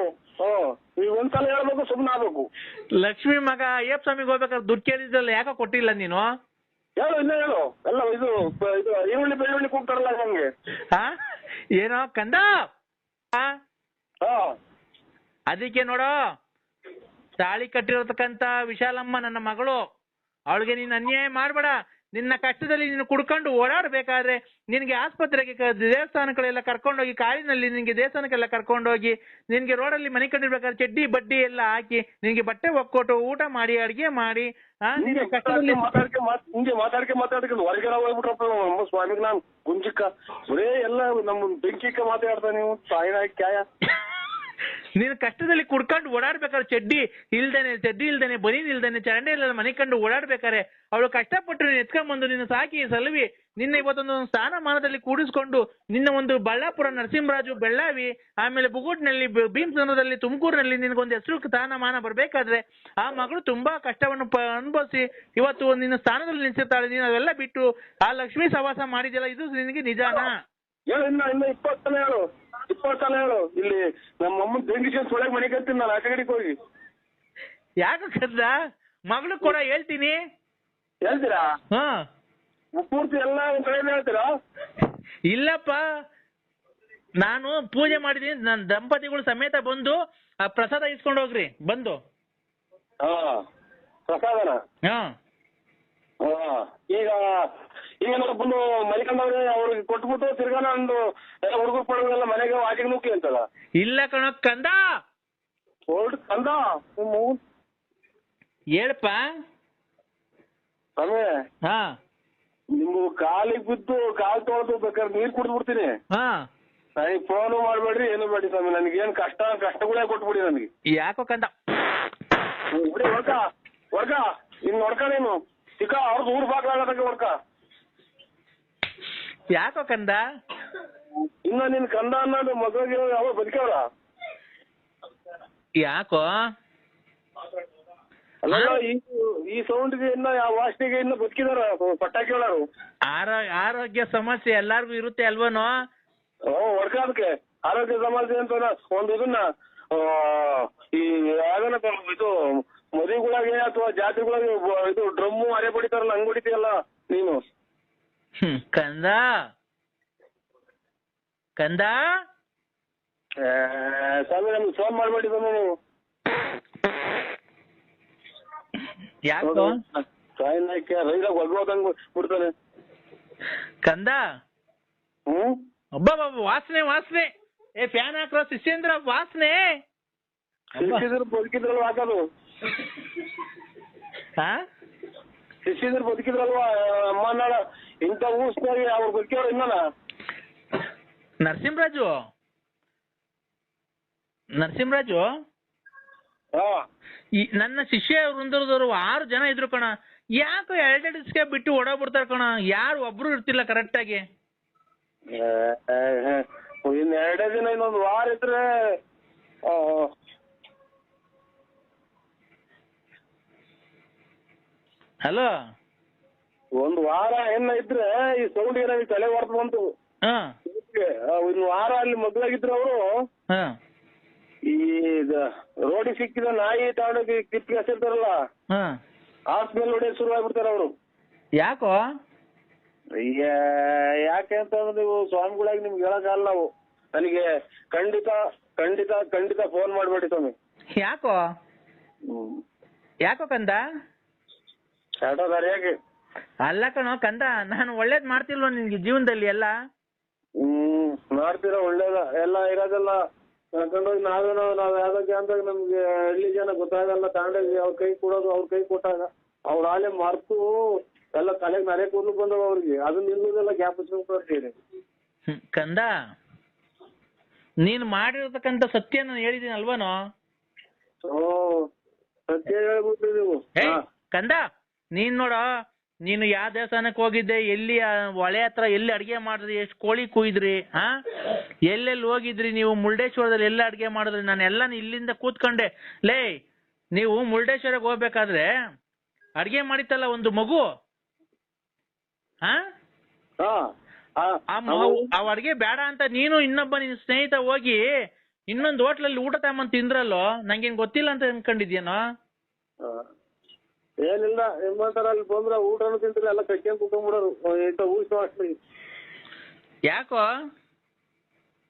ಈಗ ಒಂದ್ಸಲ ಹೇಳ್ಬೇಕು, ಸುಮ್ಮನೆ ಆಗ್ಬೇಕು. ಲಕ್ಷ್ಮಿ ಮಗ ಅಯ್ಯಪ್ಪ ಸ್ವಾಮಿಗೆ ಹೋಗ್ಬೇಕಾದ್ರೆ ದುಡ್ಡು ಕೇಳಿದ್ರಲ್ಲ, ಯಾಕೆ ಕೊಟ್ಟಿಲ್ಲ ನೀನು? ಹೇಳು, ಇನ್ನ ಹೇಳು. ಎಲ್ಲ ಇದು ಈರುಳ್ಳಿ ಬೆಳ್ಳುಳ್ಳಿ ಕೂಗ್ತಾರಲ್ಲ ಹಂಗೆ. ಏನೋ ಕಂದ. ಅದಕ್ಕೆ ನೋಡೋ, ತಾಳಿ ಕಟ್ಟಿರತಕ್ಕಂತ ವಿಶಾಲಮ್ಮ ನನ್ನ ಮಗಳು, ಅವಳಿಗೆ ನೀನು ಅನ್ಯಾಯ ಮಾಡ್ಬೇಡ. ನಿನ್ನ ಕಷ್ಟದಲ್ಲಿ ನೀನು ಕುಡ್ಕೊಂಡು ಓಡಾಡ್ಬೇಕಾದ್ರೆ ನಿನ್ಗೆ ಆಸ್ಪತ್ರೆಗೆ ದೇವಸ್ಥಾನಗಳೆಲ್ಲ ಕರ್ಕೊಂಡೋಗಿ, ಕಾರಿನಲ್ಲಿ ನಿನ್ಗೆ ದೇವಸ್ಥಾನಕ್ಕೆಲ್ಲ ಕರ್ಕೊಂಡೋಗಿ, ನಿನ್ಗೆ ರೋಡಲ್ಲಿ ಮನೆ ಕಂಡಿರ್ಬೇಕಾದ್ರೆ ಚಡ್ಡಿ ಬಡ್ಡಿ ಎಲ್ಲ ಹಾಕಿ, ನಿನ್ಗೆ ಬಟ್ಟೆ ಒಕ್ಕೊಟ್ಟು ಊಟ ಮಾಡಿ ಅಡಿಗೆ ಮಾಡಿ, ಹಿಂಗೆ ಮಾತಾಡ್ಕೊಂಡು ಹೊರಗಡೆ ಹೋಗ್ಬಿಟ್ರಪ್ಪ ನಮ್ಮ ಸ್ವಾಮಿಗೆ. ನಾನು ಗುಂಜಿಕ್ಕ ಬರೇ ಎಲ್ಲ ನಮ್ಮ ಬೆಂಕಿಕ್ಕ ಮಾತಾಡ್ತಾ ನೀವು ಸಾಯಿನ ಕ್ಯಾಯ. ನೀನು ಕಷ್ಟದಲ್ಲಿ ಕುಡ್ಕೊಂಡು ಓಡಾಡ್ಬೇಕಾದ್ರೆ ಚಡ್ಡಿ ಇಲ್ದೇನೆ ಬನೀನ್ ಇಲ್ದೇನೆ ಚರಂಡಿ ಇಲ್ಲ ಮನೆ ಕಂಡು ಓಡಾಡ್ಬೇಕಾರೆ ಅವಳು ಕಷ್ಟಪಟ್ಟು ನೀನು ಎತ್ಕೊಂಡ್ಬಂದು ನಿನ್ನ ಸಾಕಿ ಸಲವಿ ನಿನ್ನ ಇವತ್ತೊಂದು ಸ್ಥಾನಮಾನದಲ್ಲಿ ಕೂಡಿಸ್ಕೊಂಡು, ನಿನ್ನ ಒಂದು ಬಳ್ಳಾಪುರ, ನರಸಿಂಹರಾಜು, ಬೆಳ್ಳಾವಿ, ಆಮೇಲೆ ಬುಗುಟ್ನಲ್ಲಿ, ಭೀಮಸಂದ್ರದಲ್ಲಿ, ತುಮಕೂರಿನಲ್ಲಿ ನಿನಗೊಂದು ಹೆಸರು ಸ್ಥಾನಮಾನ ಬರ್ಬೇಕಾದ್ರೆ ಆ ಮಗಳು ತುಂಬಾ ಕಷ್ಟವನ್ನು ಅನುಭವಿಸಿ ಇವತ್ತು ನಿನ್ನ ಸ್ಥಾನದಲ್ಲಿ ನಿಲ್ಸಿರ್ತಾಳೆ. ನೀನು ಅವೆಲ್ಲ ಬಿಟ್ಟು ಆ ಲಕ್ಷ್ಮೀ ಸವಾಸ ಮಾಡಿದ್ಯಲ್ಲ, ಇದು ನಿನಗೆ ನಿಜಾನಾ? ಹೇಳು, ಇನ್ನ 20 ಸಲ ಹೇಳು, 20 ಸಲ ಹೇಳು. ಇಲ್ಲಿ ನಮ್ಮ ಅಮ್ಮನ ಬೆಂಕಿ ಒಳಗೆ ಮನೆ ಕತ್ತೀನಿ ನಾನು, ಆಚೆ ಕಡೆಗೆ ಹೋಗಿ. ಯಾಕೆ ಕದ್ದ ಮಗಳು ಕೂಡ ಹೇಳ್ತೀನಿ. ಹೇಳ್ತೀರಾ? ಪೂರ್ತಿ ಎಲ್ಲ ಒಂದ್ ಕಡೆ ಹೇಳ್ತೀರಾ? ಇಲ್ಲಪ್ಪ, ನಾನು ಪೂಜೆ ಮಾಡಿದೀನಿ, ನನ್ನ ದಂಪತಿಗಳು ಸಮೇತ ಬಂದು ಆ ಪ್ರಸಾದ ಇಸ್ಕೊಂಡು ಹೋಗ್ರಿ ಬಂದು. ಪ್ರಸಾದನ? ಈಗ ಬಂದು ಮಲಿಕಂಡವ್ರೆ ಅವ್ರಿಗೆ ಕೊಟ್ಬಿಟ್ಟು ತಿರ್ಗಾ ನಂದು ಎಲ್ಲ ಹುಡುಗರು ಪಡುಗೆಲ್ಲ ಮನೆಗೆ ಆಚೆಗೆ ನುಗ್ಗಿ ಅಂತಲ್ಲ. ಇಲ್ಲ ಕಣ ಕಂದ. ಕಂದ ಹೇಳಪ್ಪ. ಸ್ವಾಮಿ ಹಾ ನಿಮ್ಗೆ ಕಾಲಿಗೆ ಬಿದ್ದು ಕಾಲ್ ತೊಳೆದು ಬೇಕಾದ್ರೆ ನೀರ್ ಕುಡ್ದು ಬಿಡ್ತೀನಿ. ಹಾ ನನಗೆ ಫೋನು ಮಾಡ್ಬೇಡ್ರಿ, ಏನು ಬೇಡಿ ಸ್ವಾಮಿ. ನನಗೇನ್ ಕಷ್ಟಗಳೇ ಕೊಟ್ಬಿಡಿ ನನಗೆ. ಯಾಕೋ ಕಂದ ಬಿಡಿ ಹೊಡ್ಕ ಇನ್ ಹೊಡ್ಕ ನೀನು ಚಿಕ್ಕ ಅವ್ರದ್ದು ಊರ್ ಬಾಗ್ಲಾಗಕ್ಕೆ ಹೊಡ್ಕ. ಯಾಕೋ ಕಂದ ಇನ್ನ ನಿನ್ ಕಂದ ಅನ್ನೋದು ಮಗಳಿಗೆ ಅವ್ರು ಬದುಕವ್ರ? ಯಾಕೋ ಅಲ್ಲ ಈ ಸೌಂಡ್ಗೆ ಇನ್ನ ಯಾವ ವಾಸನೆಗೆ ಇನ್ನ ಬದುಕಿದಾರ ಪಟಾಕಿ ಹೇಳೋರು. ಆರೋಗ್ಯ ಸಮಸ್ಯೆ ಎಲ್ಲಾರ್ಗು ಇರುತ್ತೆ ಅಲ್ವನೋ? ಹೊಡ್ಕ ಅದಕ್ಕೆ ಆರೋಗ್ಯ ಸಮಸ್ಯೆ ಅಂತ ಒಂದು ಇದನ್ನ ಈ ಯಾವ್ದನ ಇದು ಮದುವೆಗಳಾಗೆ ಅಥವಾ ಜಾತ್ರೆಗಳಾಗೆ ಇದು ಡ್ರಮ್ಮು ಅರೆ ಬಡಿತಾರಲ್ಲ ಹಂಗ್ ಬಡಿತೀಯಲ್ಲ ನೀನು. ಕಂದ ಕಂದ ಸ್ವಾಮಿ ನಮ್ಗೆ ಫೋನ್ ಮಾಡ್ಬೇಡಿ ಸ್ವಾಮಿ ನೀವು. ಯಾಕೋ ಸಾಯನಕ್ಕೆ ರೈಲಾಗ ಒಗ್ಗೋದಂಗ್ ಬಿಡ್ತಾನೆ ಕಂದ. ಅಬ್ಬಾ ವಾಸನೆ ವಾಸನೆ. ಏ ಫ್ಯಾನ್ ಹಾಕ್ರೋ ಶಿಷ್ಯೇಂದ್ರ, ವಾಸನೆ. ಶಿಷ್ಯದ್ರು ಬದುಕಿದ್ರಲ್ವಾ ಹಾಕೋದು? ಶಿಷ್ಯದ್ರು ಬದುಕಿದ್ರಲ್ವಾ ಅಮ್ಮನಾಳ ಇಂಥ ಊಸ್ನಾಗಿ ಅವ್ರು ಬದುಕಿಯವ್ರು ಇನ್ನನ? ನರಸಿಂಹರಾಜು ಈ ನನ್ನ ಶಿಷ್ಯ ವೃಂದದವರು 6 ಜನ ಇದ್ರು ಕಣ. ಯಾಕೋ 2 ದಿವಸಕ್ಕೆ ಬಿಟ್ಟು ಓಡೋಗ್ಬಿಡ್ತಾರ ಕಣ. ಯಾರು ಒಬ್ರು ಇರ್ತಿಲ್ಲ ಕರೆಕ್ಟ್ ಆಗಿ. ಇನ್ 2 ದಿನ ಇನ್ನೊಂದು ವಾರ ಇದ್ರೆ ಹಲೋ, ಒಂದ್ ವಾರ ಏನ ಇದ್ರೆ ಈ ಸೌಂಡ್ ಏನಾಗಿ ತಲೆ ಹೊರತು ಬಂತು. ಇನ್ ವಾರ ಅಲ್ಲಿ ಮದ್ವಾಗಿದ್ರು ಅವರು ಈ ರೋಡಿಗೆ ಸಿಕ್ಕಿದ ನಾಯಿ ತಗೊಂಡೋಗಿ ಕಿಪ್ಪಿಗೆ ಹಸಿರ್ತಾರಲ್ಲ ಹಾಸ್ಪಿಟಲ್ ಹೊಡೆಯಕ್ ಶುರು ಆಗ್ಬಿಡ್ತಾರ ಅವರು. ಯಾಕೋ? ಯಾಕೆ ಅಂತಂದ್ರೆ ನೀವು ಸ್ವಾಮಿಗಳಾಗಿ ನಿಮ್ಗೆ ಹೇಳಕ್ಕಾಗಲ್ಲ ನಾವು. ನನಗೆ ಖಂಡಿತ ಖಂಡಿತ ಖಂಡಿತ ಫೋನ್ ಮಾಡ್ಬೇಡಿ ಸ್ವಾಮಿ. ಯಾಕೋ ಯಾಕೋ ಕಂದ? ಯಾಕೆ ಅಲ್ಲ ಕಣೋ ಕಂದ, ನಾನು ಒಳ್ಳೇದ್ ಮಾಡ್ತಿಲ್ವ ನಿನ್ಗೆ ಜೀವನದಲ್ಲಿ ಎಲ್ಲ? ಮಾಡ್ತೀರ ಒಳ್ಳೇದ ಎಲ್ಲ ಇರೋದೆಲ್ಲ ಕರ್ಕೊಂಡೋಗಿ ನಾವ್ ಯಾವ್ದಕ್ಕೆ ಅಂದಾಗ ನಮ್ಗೆ ಹಳ್ಳಿ ಜನ ಗೊತ್ತಾಗಲ್ಲ. ತಗೊಂಡೋಗಿ ಅವ್ರ ಕೈ ಕೊಡೋದು, ಅವ್ರ ಕೈ ಕೊಟ್ಟಾಗ ಅವ್ರ ಆಲೆ ಮರ್ತು ಎಲ್ಲ ತಲೆಗೆ ನರೆ ಕೂದಲು ಬಂದವ ಅವ್ರಿಗೆ. ಅದನ್ನ ನಿಲ್ಲೋದೆಲ್ಲ ಗ್ಯಾಪ್ ಹಚ್ಕೊಂಡ್ಬಿಡ್ತೀರಿ. ಕಂದ, ನೀನ್ ಮಾಡಿರತಕ್ಕಂತ ಸತ್ಯ ನಾನು ಹೇಳಿದೀನಿ ಅಲ್ವನೋ? ಸತ್ಯ ಹೇಳ್ಬಿಟ್ರಿ ನೀವು. ಕಂದ, ನೀನ್ ನೋಡ, ನೀನು ಯಾವ ದೇವಸ್ಥಾನಕ್ಕೆ ಹೋಗಿದ್ದೆ, ಎಲ್ಲಿ ಹೊಳೆ ಹತ್ರ ಎಲ್ಲಿ ಅಡ್ಗೆ ಮಾಡಿದ್ರಿ, ಎಷ್ಟು ಕೋಳಿ ಕುಯ್ದ್ರಿ, ಎಲ್ಲೆಲ್ಲಿ ಹೋಗಿದ್ರಿ ನೀವು, ಮುರುಡೇಶ್ವರದಲ್ಲಿ ಎಲ್ಲ ಅಡ್ಗೆ ಮಾಡಿದ್ರಿ, ನಾನೆಲ್ಲ ಇಲ್ಲಿಂದ ಕೂತ್ಕೊಂಡೆ. ಲೇ, ನೀವು ಮುರುಡೇಶ್ವರಕ್ಕೆ ಹೋಗ್ಬೇಕಾದ್ರೆ ಅಡ್ಗೆ ಮಾಡಿತ್ತಲ್ಲ ಒಂದು ಮಗು, ಆ ಅಡ್ಗೆ ಬೇಡ ಅಂತ ನೀನು ಇನ್ನೊಬ್ಬ ನಿನ್ ಸ್ನೇಹಿತ ಹೋಗಿ ಇನ್ನೊಂದು ಹೋಟ್ಲಲ್ಲಿ ಊಟ ತಗೊಂಡ್ ತಿಂದ್ರಲ್ಲೋ, ನಂಗೇನ್ ಗೊತ್ತಿಲ್ಲ ಅಂತ ಅನ್ಕೊಂಡಿದ್ಯೇನೋ? ಏನಿಲ್ಲ, ನಿಮ್ಮಂತರ ಅಲ್ಲಿ ಬಂದ್ರ ಊಟನು ತಿಂತಿಲ್ಲ, ಎಲ್ಲ ಕಟ್ಕೊಂಡ್ ಕುತ್ಕೊಂಡ್ಬಿಡೋರು ಇಂಥ ಊಟ ಅಷ್ಟೇ. ಯಾಕೋ?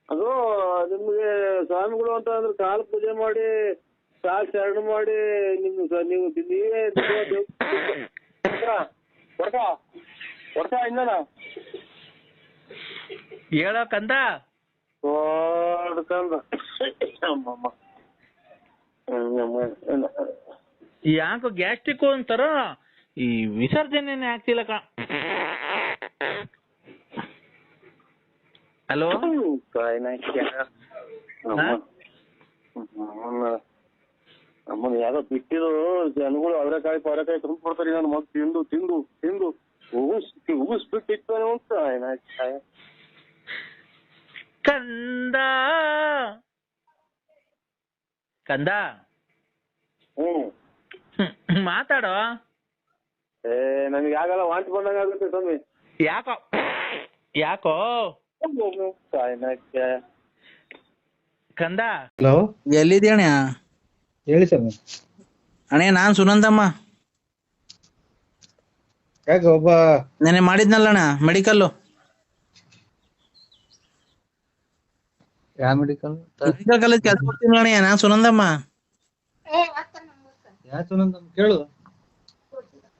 ಅದು ನಿಮ್ಗೆ ಸ್ವಾಮಿಗಳು ಅಂತ ಅಂದ್ರೆ ಕಾಲು ಪೂಜೆ ಮಾಡಿ ಕಾಲು ಶರಣ ಮಾಡಿ ನೀವೇ ಹೊಡ್ಕ ಇನ್ನನ ಹೇಳೋ ಕಂದ. ಯಾಕೋ ಗ್ಯಾಸ್ಟ್ರಿಕ್ ಅಂತಾರ, ಈ ವಿಸರ್ಜನೆ ಆಗ್ತಿಲ್ಲ ಕ. ಹಲೋ, ನಮ್ಮನ್ನ ಯಾವ್ದೋ ಬಿಟ್ಟಿದ್ದು ಜನಗಳು ಅವರೆಕಾಯಿ ಪವರೆಕಾಯಿ ತುಂಬಿಡ್ತಾರೆ. ನನ್ನ ಮಗ ತಿಂದು ತಿಂದು ತಿಂದು ಉಗಿಸ್ಬಿಟ್ಟಿತ್ತು ಅಂತ ಕಂದ ಕಂದ ಮಾತಾಡೋ. ನನಗೆ ಆಗಲ್ಲ, ವಾಂತಿ ಬಂದಂಗ ಆಗುತ್ತೆ ಸ್ವಾಮಿ. ಯಾಕೋ ಯಾಕೋ ಕಂದ? ಹಲೋ, ಎಲ್ಲಿದೆ ಅಣ್ಣ? ಹೇಳಿ ಸರ್. ಅಣ್ಣ, ನಾನ್ ಸುನಂದಮ್ಮ. ಯಾಕೆ ಒಬ್ಬ ನೆನೆ ಮಾಡಿದ್ನಲ್ಲ ಅಣ್ಣ ಮೆಡಿಕಲ್. ಯಾವ ಮೆಡಿಕಲ್? ಮೆಡಿಕಲ್ ಕಾಲೇಜ್ ಕೆಲಸ ಮಾಡ್ತೀನಿ ಅಣ್ಣ, ನಾನ್ ಸುನಂದಮ್ಮ. ಯಾರು ಸುನಂದಮ್ಮ? ಕೇಳು,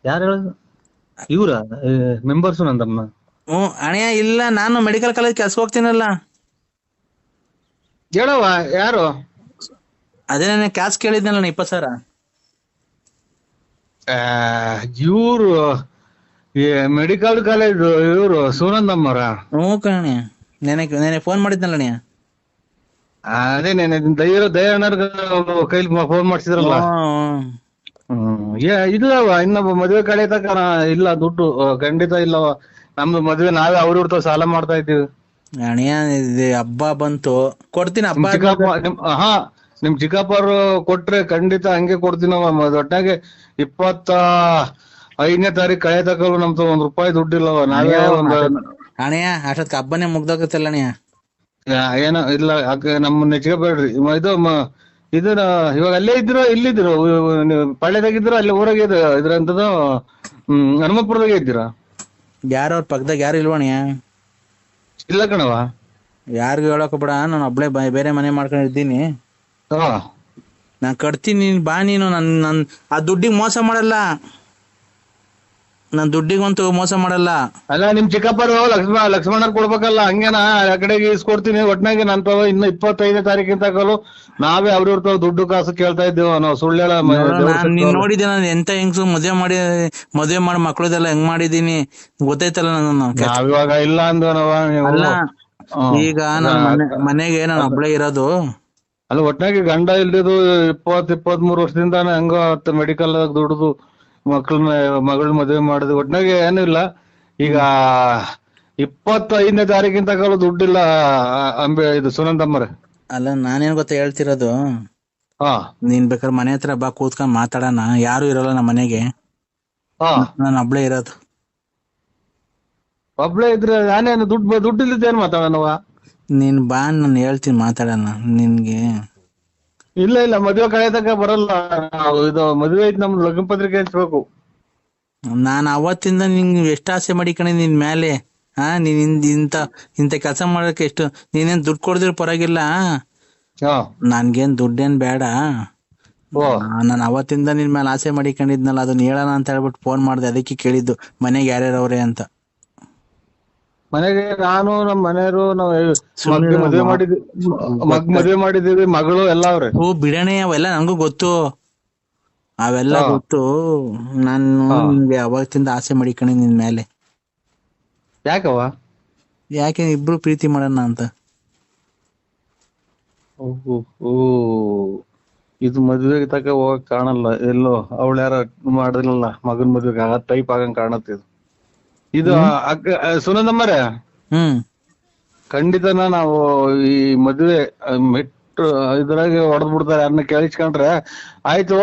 ಯಾರು ಹೇಳೋದು? ಇವ್ರ ಮೆಂಬರ್ ಸುನಂದಮ್ಮ? ಅಣ್ಣ ಇಲ್ಲ, ನಾನು ಮೆಡಿಕಲ್ ಕಾಲೇಜ್ ಕೆಲ್ಸ ಹೋಗ್ತೀನಲ್ಲ. ಹೇಳವ ಯಾರು? ಅದೇ ನಾನು ಕ್ಯಾಶ್ ಕೇಳಿದ್ನಲ್ಲ 20,000. ಇವ್ರು ಈ ಮೆಡಿಕಲ್ ಕಾಲೇಜ್ ಇವರು ಸುನಂದಮ್ಮರ. ಹ್ಞೂ ಕಣೆ, ನೆನೆ ಫೋನ್ ಮಾಡಿದ್ನಲ್ಲ ನೀ. ಅದೇ ದಯಾನರ್ಗ ಕೈಲಿ ಫೋನ್ ಮಾಡ್ಸಿದ್ರಲ್ಲ. ಇಲ್ಲವ ಇನ್ನೊಬ್ಬ ಮದ್ವೆ ಕಡೆ ತಕ ಇಲ್ಲ ದುಡ್ಡು ಖಂಡಿತ ಇಲ್ಲವ. ನಮ್ದು ಮದ್ವೆ ನಾವೇ ಅವ್ರ ಸಾಲ ಮಾಡ್ತಾ ಇದ್ದೀವಿ. ಅಣಿಯ ಹಬ್ಬ ಬಂತು, ಕೊಡ್ತೀನಿ ಹಬ್ಬ. ನಿಮ್ ಚಿಕ್ಕಪ್ಪರು ಕೊಟ್ರೆ ಖಂಡಿತ ಹಂಗೆ ಕೊಡ್ತೀನವ. ಒಟ್ಟಾಗೆ 25ನೇ ತಾರೀಕು ಕಳೆ ತಕಲು ನಮ್ದು ₹1 ದುಡ್ಡಿಲ್ಲವ. ನಾವೇ ಅಣಿಯ ಅಷ್ಟೊತ್ಕ ಹಬ್ಬನೇ ಮುಗ್ದೋಗತ್ತಲ್ಲ ಅಣಿಯ. ಏನೋ ಇಲ್ಲ ನಮ್ಮ ನೆಚ್ಕೋಬೇಡ್ರಿ. ಇದನ್ನ ಇವಾಗ ಅಲ್ಲೇ ಇದ್ರು ಇಲ್ಲಿದ್ರು ಪಾಳ್ಯದಾಗಿದ್ರು ಅಲ್ಲಿ ಊರಾಗ ಇದ್ರಂತದ್ದು ಹನುಮಪುರದಾಗ ಇದ್ದೀರಾ? ಯಾರವ್ರ ಪಕ್ಕದಾಗ ಯಾರು ಇಲ್ವಣಿಯ? ಇಲ್ಲ ಕಣವ. ಯಾರಿಗೂ ಹೇಳಕ್ ಬಿಡ, ನಾನು ಒಬ್ಳೆ ಬೇರೆ ಮನೆ ಮಾಡ್ಕೊಂಡಿದ್ದೀನಿ. ನಾನ್ ಕಟ್ತೀನಿ, ನೀನ್ ಬಾ. ನೀನು ನನ್ ಆ ದುಡ್ಡಿಗೆ ಮೋಸ ಮಾಡಲ್ಲ, ನಾನ್ ದುಡ್ಡಿಗಂತೂ ಮೋಸ ಮಾಡಲ್ಲ. ಅಲ್ಲ ನಿಮ್ ಚಿಕ್ಕಪ್ಪರು ಲಕ್ಷ್ಮಣರ್ ಕೊಡ್ಬೇಕಲ್ಲ, ಹಂಗೇನ ಆ ಕಡೆಗೆ ಇಸ್ಕೊಡ್ತೀನಿ. ಒಟ್ನಾಗೆ ನನ್ ತಾವ ಇನ್ನು 25ನೇ ತಾರೀಕಿಂತ ನಾವೇ ಅವ್ರ ದುಡ್ಡು ಕಾಸು ಕೇಳ್ತಾ ಇದ್ದೇವ ನಾವು. ಸುಳ್ಳು ನೀನ್ ನೋಡಿದ್ದೆ ನಾನು ಎಂತ ಹೆಂಗ್ಸು ಮದ್ವೆ ಮಾಡಿ ಮಕ್ಳದೆಲ್ಲ ಹೆಂಗ್ ಮಾಡಿದೀನಿ ಗೊತ್ತೈತಲ್ಲ ನಾನು. ಇವಾಗ ಇಲ್ಲ ಅಲ್ಲ, ಈಗ ನನ್ ಮನೆಗೆ ನಾನು ಒಬ್ಳೆ ಇರೋದು. ಅಲ್ಲ ಒಟ್ನಾಗೆ ಗಂಡ ಇಲ್ದಿದ್ದು 23 ವರ್ಷದಿಂದ ಹಂಗ ಮೆಡಿಕಲ್ ದುಡ್ದು ಮಗಳ ಮದುವೆ ಮಾಡುದು. ಒಟ್ನಾಗೆ ಏನಿಲ್ಲ. ಈಗ 25ನೇ ತಾರೀಕಿಂತ ದುಡ್ಡಿಲ್ಲ ಇದು ಸುನಂದಮ್ಮರ. ಅಲ್ಲ ನಾನೇನ್ ಗೊತ್ತಾ ಹೇಳ್ತಿರೋದು, ನೀನ್ ಬೇಕಾದ್ರೆ ಮನೆ ಹತ್ರ ಬಾ, ಕೂತ್ಕೊಂಡ್ ಮಾತಾಡೋಣ. ಯಾರು ಇರಲ್ಲ ನಮ್ಮ ಮನೆಗೆ, ನಾನು ಒಬ್ಳೆ ಇರೋದು. ಒಬ್ಳೆ ಇದ್ರೆ ನಾನೇನು ದುಡ್ಡು ಇಲ್ಲದ ಏನ್ ಮಾತಾಡೋಣವ? ನೀನ್ ಬಾ, ನಾನು ಹೇಳ್ತೀನಿ, ಮಾತಾಡೋಣ. ನಿನ್ಗೆ ಇಲ್ಲ ಮದುವೆ ಕಡೆ ತಕ ಬರಲ್ಲ. ಇದು ಮದುವೆ ಐತಿ, ನಮ್ದು ಲಗ್ನ ಪತ್ರಿಕೆ ಹಂಚ್ಬೇಕು. ನಾನು ಅವತ್ತಿಂದ ನಿಂಗೆ ಎಷ್ಟು ಆಸೆ ಮಾಡಿಕಣೆ ನಿನ್ ಮೇಲೆ. ನೀನ್ ಇಂತ ಕೆಲಸ ಮಾಡಕ್ಕೆ ಎಷ್ಟು ನೀನೇನ್ ದುಡ್ಡು ಕೊಡ್ದಿರ್ ಪರವಾಗಿಲ್ಲ, ನನ್ಗೇನ್ ದುಡ್ಡೇನ್ ಬೇಡ. ನಾನು ಅವತ್ತಿಂದ ನಿನ್ ಮೇಲೆ ಆಸೆ ಮಾಡಿಕೊಂಡಿದ್ನಲ್ಲ, ಅದನ್ನ ಹೇಳೋಣ ಅಂತ ಹೇಳ್ಬಿಟ್ಟು ಫೋನ್ ಮಾಡ್ದೆ. ಅದಕ್ಕೆ ಕೇಳಿದ್ದು ಮನೆಗೆ ಯಾರ್ಯಾರವ್ರೆ ಅಂತ. ಮನೆಗೆ ನಾನು ನಮ್ಮ ಮನೆಯವರು ಮದುವೆ ಮಾಡಿದೀವಿ, ಮಗಳು ಎಲ್ಲ ಅವ್ರೆ. ಬಿಡಣೆ, ಅವೆಲ್ಲ ನಂಗೂ ಗೊತ್ತು, ಅವೆಲ್ಲ ಗೊತ್ತು. ನಾನು ನಿನ್ಗೆ ಅವತ್ತಿಂದ ಆಸೆ ಮಾಡಿಕಣೆ ನಿನ್ ಮೇಲೆ. ಯಾಕವ? ಯಾಕೆ ಇಬ್ರು ಪ್ರೀತಿ ಮಾಡೋಣ ಅಂತ. ಇದು ಮದ್ವೆಗೆ ತಕ ಹೋಗಕ್ ಕಾಣಲ್ಲ ಎಲ್ಲೋ. ಅವಳು ಯಾರ ಮಾಡಿದ್ರಲ್ಲ ಮಗನ್ ಮದ್ವೆಗೆ ಆ ಟೈಪ್ ಆಗಂಗ್ ಕಾಣತ್ತೆ ಇದು. ಸುನಂದಮ್ಮರೇ, ಖಂಡಿತನ ನಾವು ಈ ಮದ್ವೆ ಮೆಟ್ಟು ಇದ್ರಾಗ ಹೊಡೆದ್ ಬಿಡ್ತಾರೆ. ಯಾರನ್ನ ಕೇಳಿಸ್ಕೊಂಡ್ರೆ ಆಯ್ತು.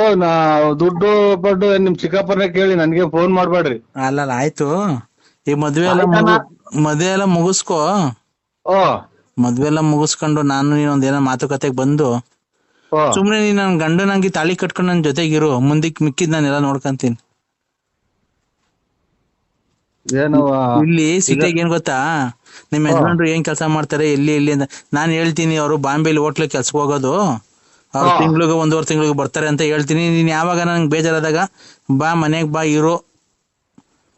ದುಡ್ಡು ಪಡ್ಡು ನಿಮ್ ಚಿಕ್ಕಪ್ಪನ ಕೇಳಿ ನನ್ಗೆ ಫೋನ್ ಮಾಡ್ಬೇಡ್ರಿ. ಅಲ್ಲ ಆಯ್ತು, ಈ ಮದ್ವೆ ಎಲ್ಲ ಮುಗಿಸ್ಕೋ. ಮದ್ವೆ ಎಲ್ಲ ಮುಗಿಸ್ಕೊಂಡು ನಾನು ನೀನ್ ಒಂದೇನೋ ಮಾತುಕತೆಗೆ ಬಂದು ಸುಮ್ನೆ ನೀನ್ ನನ್ ಗಂಡನಾಗಿ ತಾಳಿ ಕಟ್ಕೊಂಡು ನನ್ ಜೊತೆಗಿರು. ಮುಂದಕ್ಕೆ ಮಿಕ್ಕಿದ್ ನಾನೆಲ್ಲ ನೋಡ್ಕೊಂತೀನಿ. ಇಲ್ಲಿ ಸಿಟಿಯಾಗ ಏನ್ ಗೊತ್ತಾ, ನಿಮ್ ಯಜಮಾನ್ರು ಏನ್ ಕೆಲಸ ಮಾಡ್ತಾರೆ, ಎಲ್ಲಿ ಅಂತ ನಾನ್ ಹೇಳ್ತೀನಿ. ಅವರು ಬಾಂಬೆಲಿ ಹೋಟ್ಲ್ ಕೆಲ್ಸಕ್ಕೆ ಹೋಗೋದು, ಅವ್ರು ತಿಂಗ್ಳಿಗೆ 1.5 ತಿಂಗಳಿಗೆ ಬರ್ತಾರೆ ಅಂತ ಹೇಳ್ತೀನಿ. ನೀನ್ ಯಾವಾಗ ನಂಗೆ ಬೇಜಾರಾದಾಗ ಬಾ, ಮನೆಗ್ ಬಾ, ಇರೋ.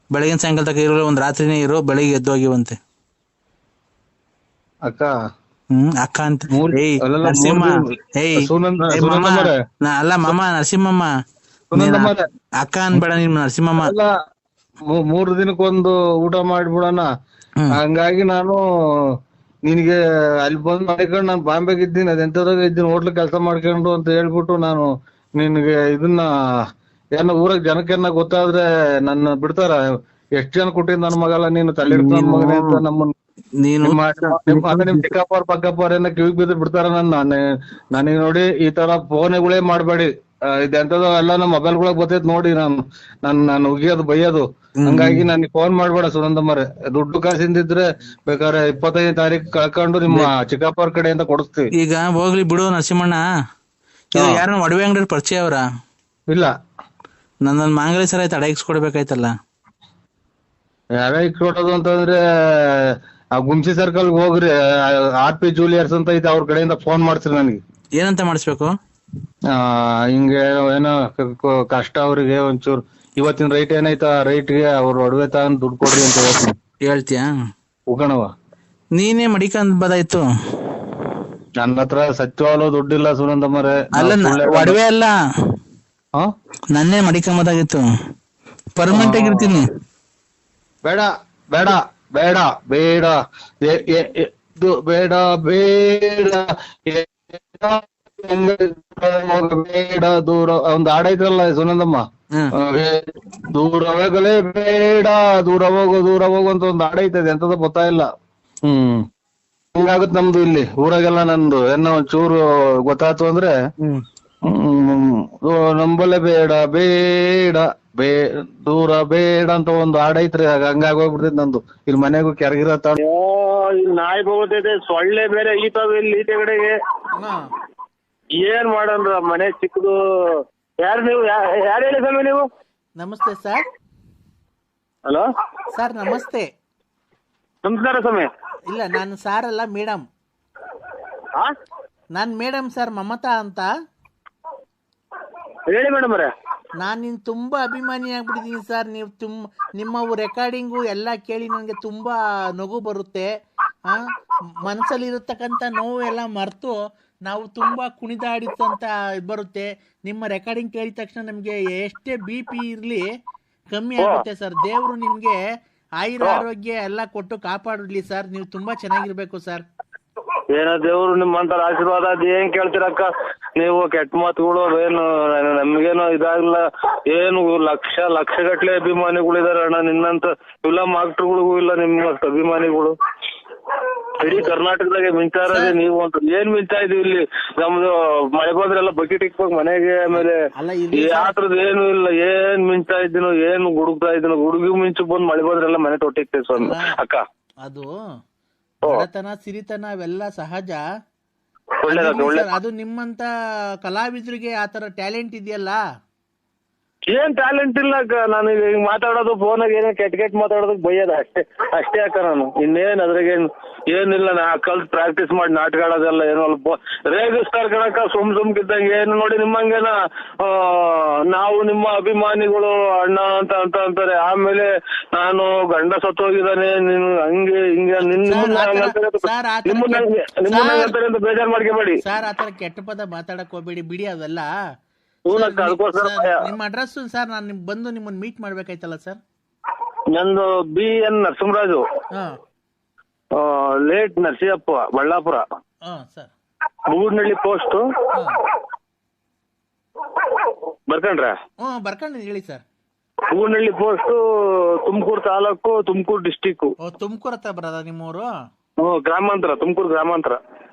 ಬೆಳಗಿನ ಸಾಯಂಕಾಲ ತಕ ಇರೋ, ಒಂದ್ ರಾತ್ರಿನೇ ಇರೋ, ಬೆಳಿಗ್ಗೆ ಎದ್ದೋಗಿವಂತೆ. ಅಕ್ಕ ಅಕ್ಕ ಅಂತ ನರಸಿಂಹ. ಅಲ್ಲ ಮಾಮ, ನರಸಿಂಹಮ್ಮ ಅಕ್ಕ ಅನ್ಬೇಡ ನೀನ್, ನರಸಿಂಹಮ್ಮ. 3 ದಿನಕ್ಕೊಂದು ಊಟ ಮಾಡ್ಬಿಡೋಣ. ಹಂಗಾಗಿ ನಾನು ನಿನ್ಗೆ ಅಲ್ಲಿ ಬಂದ್ ಮಾಡ್ಕೊಂಡು ನಾನು ಬಾಂಬೆಗೆ ಇದ್ದೀನಿ, ಅದೆಂತದಾಗ ಇದ್ದೀನಿ, ಹೋಟ್ಲ್ ಕೆಲಸ ಮಾಡ್ಕೊಂಡು ಅಂತ ಹೇಳ್ಬಿಟ್ಟು ನಾನು ನಿನ್ಗೆ ಇದನ್ನ ಏನೋ ಊರಾಗ ಜನಕ್ಕೆನ್ನ ಗೊತ್ತಾದ್ರೆ ನನ್ನ ಬಿಡ್ತಾರ. ಎಷ್ಟ್ ಜನ ಕೊಟ್ಟಿದ್ ನನ್ ಮಗಲ್ಲ ನೀನು ತಲೆ ಹಿಡ್ಕೊಂಡ್ ಮಗನೇ ಅಂತ ನಮ್ಮನ್ನ ನಿಮ್ ಚಿಕ್ಕಪ್ಪವ್ರ ಪಕ್ಕಪ್ಪವ್ರ ಏನ ಕಿವಿಗ್ ಬಿದ್ದು ಬಿಡ್ತಾರ. ನನಗೆ ನೋಡಿ ಈ ತರ ಫೋನ್ಗಳೇ ಮಾಡ್ಬೇಡಿ. ಇದೆಂತದ ಎಲ್ಲ ನಮ್ಮ ಮೊಬೈಲ್ಗಳಾಗ ಬರ್ತೈತ್ ನೋಡಿ. ನಾನು ಉಗಿಯೋದು ಬೈಯೋದು. ಹಂಗಾಗಿ ನನಗೆ ಫೋನ್ ಮಾಡ್ಬೇಡ ಸುನಂದಮ್ಮರೆ. ದುಡ್ಡು ಕಾಸಿಂದಿದ್ರೆ ಬೇಕಾದ್ರೆ 25ನೇ ತಾರೀಕು ಕಳ್ಕೊಂಡು ನಿಮ್ಮ ಚಿಕ್ಕಪ್ಪವ್ರ ಕಡೆಯಿಂದ ಕೊಡಿಸ್ತೀವಿ. ಈಗ ಹೋಗ್ಲಿ ಬಿಡು ನರಸಿಂಹಣ್ಣ. ಯಾರನ್ನ ಒಡವೆ ಅಂಗಡಿ ಪರಿಚಯ ಅವ್ರ? ಇಲ್ಲ. ನನ್ನೊಂದ್ ಮಾಂಗಲ್ಯ ಸರ ಆಯ್ತು, ಅಡ ಇಕ್ಸ್ಕೊಡ್ಬೇಕಾಯ್ತಲ್ಲ. ಅಡ ಇಕ್ಕೊಡೋದು ಅಂತಂದ್ರೆ ಆ ಗುಂಸಿ ಸರ್ಕಲ್ ಹೋಗ್ರಿ, RP ಜೂಲಿಯರ್ಸ್ ಅಂತ ಐತೆ, ಅವ್ರ ಕಡೆಯಿಂದ ಫೋನ್ ಮಾಡ್ತೀರಿ ನನಗೆ. ಏನಂತ ಮಾಡಿಸ್ಬೇಕು? ಹಿಂಗೆ ಏನೋ ಕಷ್ಟ ಅವ್ರಿಗೆ ಒಂಚೂರು ಇವತ್ತಿನ ರೈಟ್ ಏನೈತ ರೈಟ್ಗೆ ಅವ್ರ ಒಡವೆ ತಗೊಂಡ್ ದುಡ್ಡು ಕೊಡ್ರಿ ಅಂತ ಹೇಳ್ತೀಯಾ? ಉಗಣವ ನೀನೇ ಮಡಿಕಂದ್ ಬದಾಯ್ತು. ನನ್ನ ಹತ್ರ ಸತ್ಯವಾಗ್ಲೂ ದುಡ್ಡಿಲ್ಲ ಸುನಂದಮ್ಮರೇ. ಅಲ್ಲ ಒಡವೆ ಅಲ್ಲ, ನನ್ನೇ ಮಡಿಕಂಬದಾಗಿತ್ತು. ಪರ್ಮನೆಂಟ್ ಆಗಿರ್ತೀನಿ. ಬೇಡ ಬೇಡ ಬೇಡ ಬೇಡ ಬೇಡ ಬೇಡ ಬೇಡ ದೂರ ಒಂದು ಹಾಡೈತ್ರಲ್ಲ ಸುನಂದಮ್ಮ, ದೂರವಾಗಲೇ ಬೇಡ ದೂರ ಹೋಗು ಅಂತ ಒಂದು ಹಾಡೈತದೆ, ಎಂತದ ಗೊತ್ತಾಯಿಲ್ಲ. ಹಿಂಗಾಗುತ್ತೆ ನಮ್ದು ಇಲ್ಲಿ ಊರಾಗೆಲ್ಲ. ನಂದು ಏನೋ ಒಂಚೂರು ಗೊತ್ತಾಯ್ತು ಅಂದ್ರೆ ನಂಬಲೆ ಬೇಡ ಬೇಡ ದೂರ ಬೇಡ ಅಂತ ಒಂದು ಹಾಡೈತ್ರಿ, ಹಂಗಾಗೋಗ್ಬಿಡ್ತೈತಿ ನಂದು. ಇಲ್ಲಿ ಮನೆಗೂ ಕೆರಗಿರತ್ತ ನಾಯಿ ಹೋಗ್ತೈತೆ, ಸೊಳ್ಳೆ ಬೇರೆ ಈತಾವ ಇಲ್ಲಿ ಈಚೆ ಕಡೆಗೆ. ಏನ್ ಮಾಡಂದ್ರ ಮನೆ ಚಿಕ್ಕದು. ಯಾರು ನೀವು? ಯಾರು ಹೇಳಿ ಸ್ವಾಮಿ ನೀವು? ನಮಸ್ತೆ ಸರ್. ಹಲೋ ಸರ್ ನಮಸ್ತೆ. ನಮಸ್ಕಾರ ಸ್ವಾಮಿ. ಇಲ್ಲ, ನಾನು ಸಾರ್ ಅಲ್ಲ, ಮೇಡಮ್. ನಾನ್ ಮೇಡಮ್ ಸರ್, ಮಮತಾ ಅಂತ. ಹೇಳಿ ಮೇಡಮ್ ಅವರೇ. ನಾನು ನಿನ್ ತುಂಬಾ ಅಭಿಮಾನಿ ಆಗ್ಬಿಟ್ಟಿದ್ದೀನಿ ಸರ್. ನೀವು ನಿಮ್ಮ ರೆಕಾರ್ಡಿಂಗು ಎಲ್ಲ ಕೇಳಿ ನನಗೆ ತುಂಬಾ ನಗು ಬರುತ್ತೆ. ಮನಸ್ಸಲ್ಲಿ ಇರತಕ್ಕಂಥ ನೋವು ಎಲ್ಲ ಮರೆತು ನಾವು ತುಂಬಾ ಕುಣಿದಾಡಿದಂತ ಬರುತ್ತೆ. ನಿಮ್ಮ ರೆಕಾರ್ಡಿಂಗ್ ಕೇಳಿದ ತಕ್ಷಣ ನಮಗೆ ಎಷ್ಟೇ BP ಇರಲಿ ಕಮ್ಮಿ ಆಗುತ್ತೆ ಸರ್. ದೇವರು ನಿಮ್ಗೆ ಆಯುರ ಆರೋಗ್ಯ ಎಲ್ಲ ಕೊಟ್ಟು ಕಾಪಾಡಲಿ ಸರ್. ನೀವು ತುಂಬಾ ಚೆನ್ನಾಗಿರ್ಬೇಕು ಸರ್. ಏನೋ ದೇವ್ರು ನಿಮ್ಮಂತರ ಆಶೀರ್ವಾದ ಅದ್ ಏನ್ ಕೇಳ್ತೀರಕ್ಕ ನೀವು? ಕೆಟ್ಟ ಮಾತುಗಳು ಏನು ನಮ್ಗೇನು ಇದಾಗಿಲ್ಲ. ಏನು ಲಕ್ಷ ಗಟ್ಲೆ ಅಭಿಮಾನಿಗಳಿದಾರೆ ಅಣ್ಣ. ನಿನ್ನಂತ ಇಲ್ಲ ಮಾಕ್ಟರ್ಗಳಿಗೂ ಇಲ್ಲ ನಿಮ್ಮಷ್ಟು ಅಭಿಮಾನಿಗಳು. ಇಡೀ ಕರ್ನಾಟಕದಾಗೆ ಮಿಂಚಾ ಇರೋದೇ ನೀವು ಅಂತ. ಏನ್ ಮಿಂಚಾ ಇದೀವಿ ಇಲ್ಲಿ. ನಮ್ದು ಮಳೆ ಬಂದ್ರೆಲ್ಲ ಬಕೆಟ್ ಇಕ್ಬೇಕು ಮನೆಗೆ. ಆಮೇಲೆ ಯಾತ್ರದ್ ಏನು ಇಲ್ಲ. ಏನ್ ಮಿಂಚಾ ಇದ್ದೀನೋ, ಏನ್ ಗುಡುಗ್ತಾ ಇದ್ದೀನೋ. ಗುಡುಗಿ ಮಿಂಚು ಬಂದ್ ಮಳೆ ಬಂದ್ರೆಲ್ಲ ಮನೆ ತೊಟ್ಟಿಕ್ತೇವೆ ಸ್ವಾಮಿ ಅಕ್ಕ. ಅದು ಬಡತನ ಸಿರಿತನ ಅವೆಲ್ಲ ಸಹಜ. ಅದು ನಿಮ್ಮಂತ ಕಲಾವಿದರಿಗೆ ಆತರ ಟ್ಯಾಲೆಂಟ್ ಇದೆಯಲ್ಲ. ಏನ್ ಟ್ಯಾಲೆಂಟ್ ಇಲ್ಲ ಅಕ್ಕ. ನಾನು ಈಗ ಮಾತಾಡೋದು ಫೋನಾಗ ಏನೋ ಕೆಟ್ಟ ಮಾತಾಡೋದಕ್ಕೆ ಬೈಯೋದ ಅಷ್ಟೇ ಅಕ್ಕ. ನಾನು ಇನ್ನೇನ್ ಅದ್ರಾಗೇನು ಏನಿಲ್ಲ. ನಾ ಕಲ್ತ್ ಪ್ರಾಕ್ಟೀಸ್ ಮಾಡಿ ನಾಟಕ ಆಡೋದೆಲ್ಲ ಏನೋ ಅಲ್ಪ ರೇಗಿಸ್ತಾರ ಕಣಕ್ಕ ಸುಮ್ಕಿದ್ದಂಗೆ. ಏನು ನೋಡಿ ನಿಮ್ಮಂಗೇನ ನಾವು ನಿಮ್ಮ ಅಭಿಮಾನಿಗಳು ಅಣ್ಣ ಅಂತ ಅಂತಾರೆ. ಆಮೇಲೆ ನಾನು ಗಂಡ ಸತ್ತೋಗಿದ್ದಾನೆ ನೀನು ಹಂಗೆ ಹಿಂಗೆ ನಿಮ್ಮಂತಾರೆ ಅಂತ ಬೇಜಾರ್ ಮಾಡ್ಕೋಬೇಡಿ ಸರ್. ಆತರ ಕೆಟ್ಟ ಪದ ಮಾತಾಡಕ್ ಹೋಗ್ಬೇಡಿ, ಬಿಡಿ ಅವೆಲ್ಲ. ನಿಮ್ಮ ಅಡ್ರೆಸ್ ಸರ್, ನಾನು ಬಂದು ನಿಮ್ಮನ್ನ ಮೀಟ್ ಮಾಡ್ಬೇಕಾಯ್ತಲ್ಲ ಸರ್. ನಂದು BN Narasimharaju, late Narasiyappa, Ballapura, Budnalli post. ಬರ್ಕಂಡ್ರ? ಬರ್ಕೊಂಡ್ ಹೇಳಿ sir. Budnalli post, Tumakuru taluk, Tumakuru district. Tumakuru ಹತ್ರ ಬರೋದ ನಿಮ್ಮೂರು? ಗ್ರಾಮಾಂತರ, ತುಮಕೂರು ಗ್ರಾಮಾಂತರ.